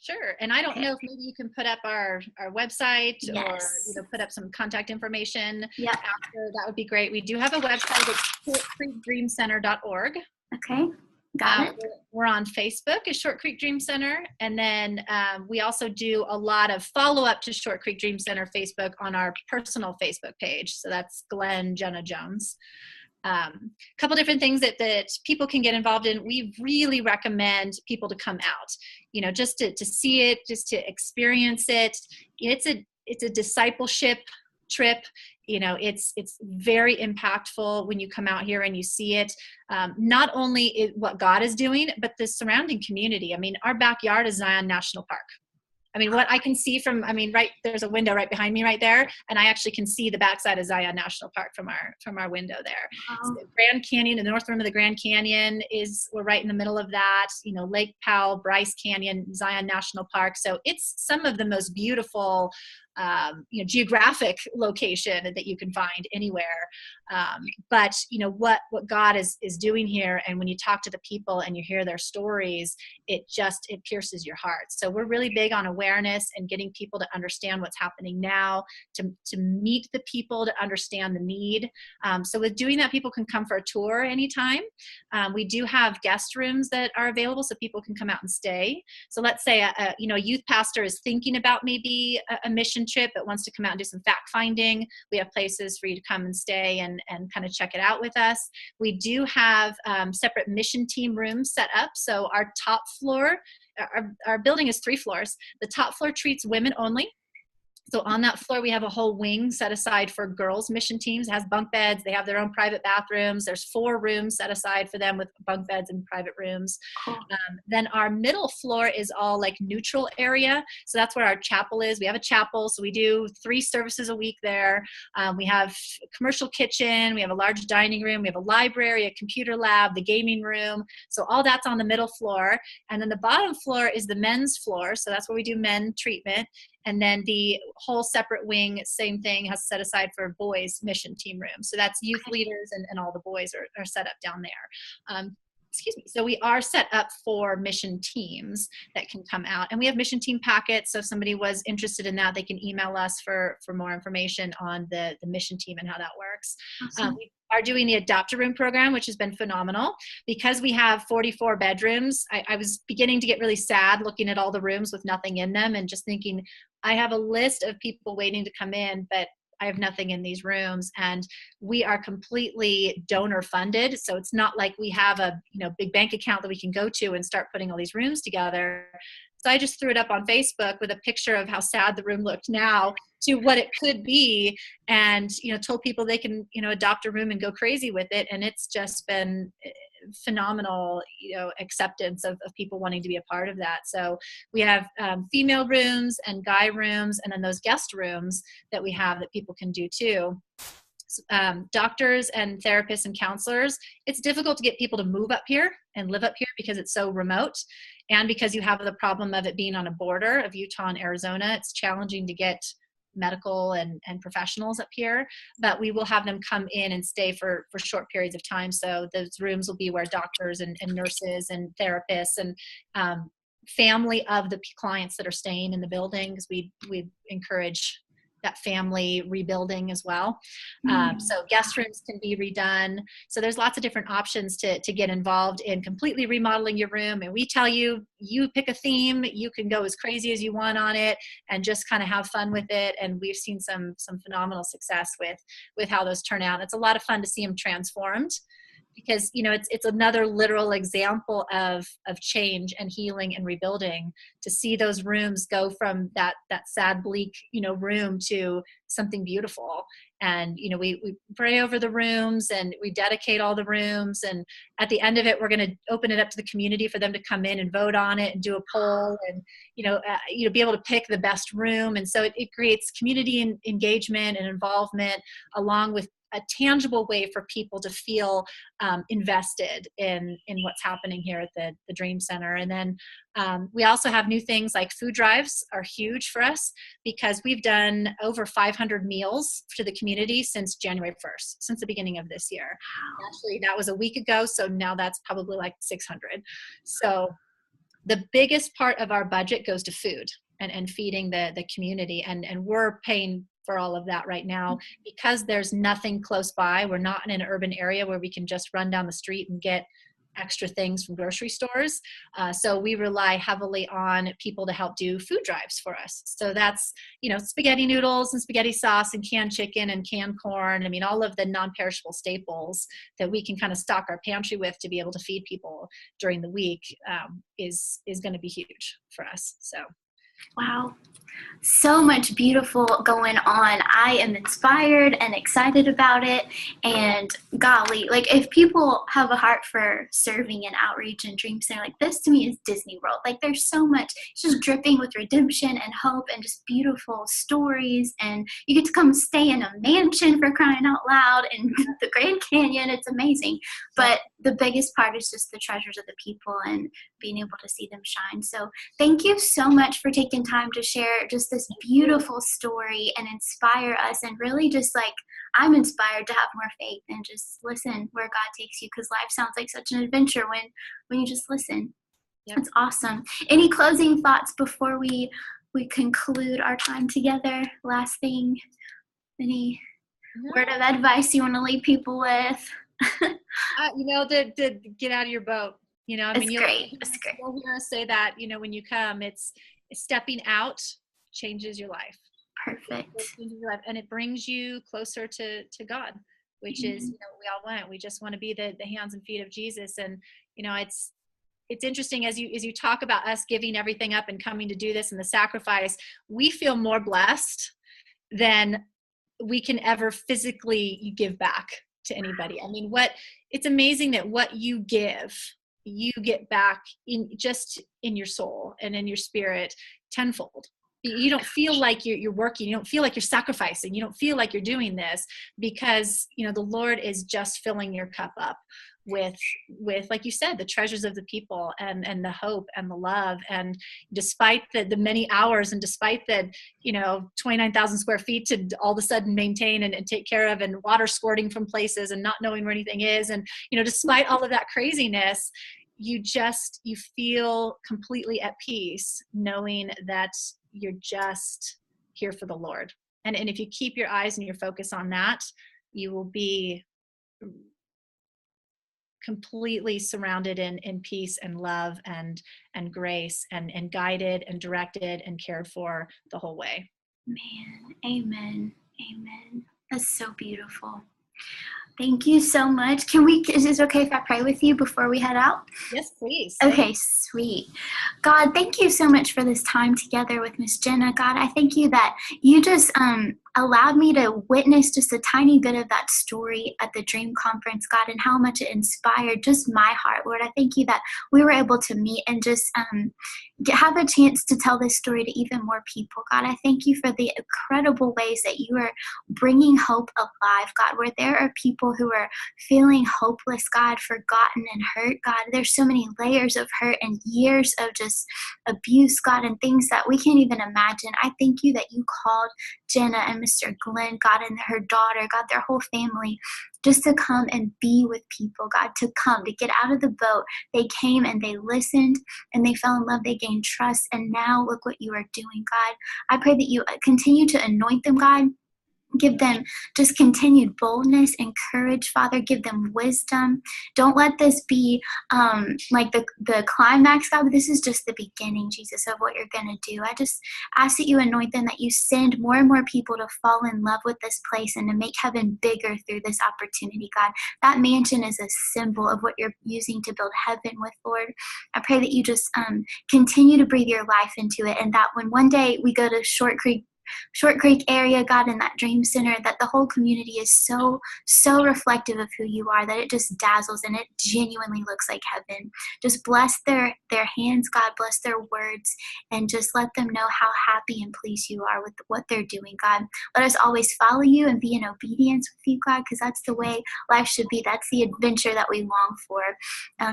Sure. And I don't know if maybe you can put up our website or put up some contact information after. That would be great. We do have a website. It's shortcreekdreamcenter.org. Okay. Got it. We're on Facebook as Short Creek Dream Center. And then we also do a lot of follow-up to Short Creek Dream Center Facebook on our personal Facebook page. So that's Glyn Jena Jones. A couple different things that people can get involved in. We really recommend people to come out, just to see it, just to experience it. It's a discipleship trip. It's very impactful when you come out here and you see it. Not only what God is doing, but the surrounding community. I mean, our backyard is Zion National Park. I mean, what I can see there's a window right behind me right there, and I actually can see the backside of Zion National Park from our window there. So the Grand Canyon, the north rim of the Grand Canyon we're right in the middle of that. Lake Powell, Bryce Canyon, Zion National Park. So it's some of the most beautiful geographic location that you can find anywhere. But what God is doing here, and when you talk to the people and you hear their stories, it pierces your heart. So we're really big on awareness and getting people to understand what's happening now, to meet the people, to understand the need. So with doing that, people can come for a tour anytime. We do have guest rooms that are available so people can come out and stay. So let's say a youth pastor is thinking about maybe a mission trip but wants to come out and do some fact finding. We have places for you to come and stay and kind of check it out with us. We do have separate mission team rooms set up. So our top floor, our building is 3 floors. The top floor treats women only. So on that floor, we have a whole wing set aside for girls' mission teams. It has bunk beds. They have their own private bathrooms. There's 4 rooms set aside for them with bunk beds and private rooms. Cool. Then our middle floor is all like neutral area. So that's where our chapel is. We have a chapel. So we do 3 services a week there. We have a commercial kitchen. We have a large dining room. We have a library, a computer lab, the gaming room. So all that's on the middle floor. And then the bottom floor is the men's floor. So that's where we do men treatment. And then the whole separate wing, same thing, has set aside for boys' mission team room. So that's youth leaders and all the boys are set up down there. So we are set up for mission teams that can come out. And we have mission team packets. So if somebody was interested in that, they can email us for more information on the mission team and how that works. Awesome. We are doing the Adopt a Room program, which has been phenomenal. Because we have 44 bedrooms, I was beginning to get really sad looking at all the rooms with nothing in them and just thinking, I have a list of people waiting to come in, but I have nothing in these rooms, and we are completely donor funded. So it's not like we have a big bank account that we can go to and start putting all these rooms together. So I just threw it up on Facebook with a picture of how sad the room looked now to what it could be, and told people they can adopt a room and go crazy with it. And it's just been phenomenal acceptance of people wanting to be a part of that. So we have female rooms and guy rooms, and then those guest rooms that we have that people can do too. Doctors and therapists and counselors, it's difficult to get people to move up here and live up here because it's so remote, and because you have the problem of it being on a border of Utah and Arizona. It's challenging to get medical and professionals up here, but we will have them come in and stay for short periods of time. So those rooms will be where doctors and nurses and therapists and family of the clients that are staying in the building, because we encourage that family rebuilding as well. So guest rooms can be redone. So there's lots of different options to get involved in completely remodeling your room. And we tell you, you pick a theme, you can go as crazy as you want on it and just kind of have fun with it. And we've seen some phenomenal success with how those turn out. It's a lot of fun to see them transformed, because it's another literal example of change and healing and rebuilding, to see those rooms go from that sad, bleak room to something beautiful. And we pray over the rooms, and we dedicate all the rooms, and at the end of it, we're going to open it up to the community for them to come in and vote on it and do a poll, and be able to pick the best room. And so it creates community engagement and involvement, along with a tangible way for people to feel invested in what's happening here at the Dream Center. And then we also have new things like food drives are huge for us, because we've done over 500 meals to the community since January 1st, since the beginning of this year. Actually, that was a week ago, so now that's probably like 600. So the biggest part of our budget goes to food and feeding the community, and we're paying for all of that right now, because there's nothing close by. We're not in an urban area where we can just run down the street and get extra things from grocery stores. So we rely heavily on people to help do food drives for us. So that's, spaghetti noodles and spaghetti sauce and canned chicken and canned corn. I mean, all of the non-perishable staples that we can kind of stock our pantry with to be able to feed people during the week is going to be huge for us. So. Wow. So much beautiful going on. I am inspired and excited about it. And golly, like, if people have a heart for serving and outreach and Dream Center, like, this to me is Disney World. Like, there's so much, it's just dripping with redemption and hope and just beautiful stories. And you get to come stay in a mansion, for crying out loud, in the Grand Canyon. It's amazing. But the biggest part is just the treasures of the people and being able to see them shine. So thank you so much for taking time to share just this beautiful story and inspire us, and really just, like, I'm inspired to have more faith and just listen where God takes you, because life sounds like such an adventure when you just listen. Yep. It's awesome. Any closing thoughts before we conclude our time together? Last thing, any word of advice you want to leave people with? To get out of your boat. It's great. You'll hear us say that, when you come, it's stepping out changes your life. Perfect. And it brings you closer to God, which is, we all want. We just want to be the hands and feet of Jesus. And, it's interesting as you talk about us giving everything up and coming to do this and the sacrifice, we feel more blessed than we can ever physically give back to anybody. I mean, it's amazing that what you give, you get back in your soul and in your spirit tenfold. You don't feel like you're working. You don't feel like you're sacrificing. You don't feel like you're doing this, because, the Lord is just filling your cup up with, like you said, the treasures of the people and the hope and the love. And despite the many hours, and despite the 29,000 square feet to all of a sudden maintain and take care of, and water squirting from places and not knowing where anything is, and despite all of that craziness, you feel completely at peace knowing that you're just here for the Lord. And if you keep your eyes and your focus on that, you will be completely surrounded in peace and love and grace and guided and directed and cared for the whole way. Man, amen. That's so beautiful. Thank you so much. Is it okay if I pray with you before we head out? Yes, please. Okay, sweet. God, thank you so much for this time together with Miss Jena. God, I thank you that you just allowed me to witness just a tiny bit of that story at the Dream Conference, God, and how much it inspired just my heart. Lord, I thank you that we were able to meet and just have a chance to tell this story to even more people. God, I thank you for the incredible ways that you are bringing hope alive, God, where there are people who are feeling hopeless, God, forgotten and hurt. God, there's so many layers of hurt and years of just abuse, God, and things that we can't even imagine. I thank you that you called Jena and Mr. Glyn, God, and her daughter, God, their whole family, just to come and be with people, God, to get out of the boat. They came and they listened and they fell in love. They gained trust. And now look what you are doing, God. I pray that you continue to anoint them, God. Give them just continued boldness and courage, Father. Give them wisdom. Don't let this be like the climax, God, but this is just the beginning, Jesus, of what you're going to do. I just ask that you anoint them, that you send more and more people to fall in love with this place and to make heaven bigger through this opportunity, God. That mansion is a symbol of what you're using to build heaven with, Lord. I pray that you just continue to breathe your life into it, and that when one day we go to Short Creek area, God, in that dream center, that the whole community is so reflective of who you are, that it just dazzles and it genuinely looks like heaven. Just bless their hands, God, bless their words, and just let them know how happy and pleased you are with what they're doing, God. Let us always follow you and be in obedience with you, God, because that's the way life should be. That's the adventure that we long for.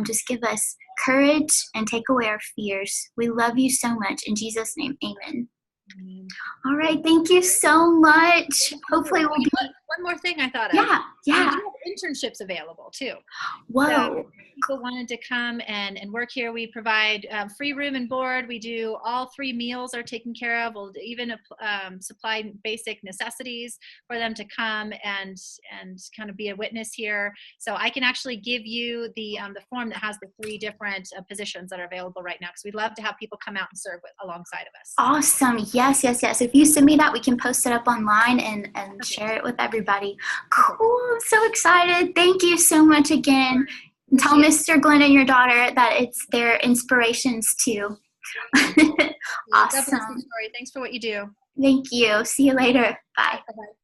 Just give us courage and take away our fears. We love you so much. In Jesus' name, amen. All right, thank you so much. Hopefully we'll be... One more thing I thought of. Yeah. We do have internships available too. Whoa. So people wanted to come and work here. We provide free room and board. We do all 3 meals are taken care of. We'll even supply basic necessities for them to come and kind of be a witness here. So I can actually give you the form that has the 3 different positions that are available right now, because we'd love to have people come out and serve alongside of us. Awesome. Yes. If you send me that, we can post it up online and share it with everybody. Cool. I'm so excited. Thank you so much again. And tell Mr. Glyn and your daughter that it's their inspirations too. Awesome. Thanks for what you do. Thank you. See you later. Bye. Bye-bye.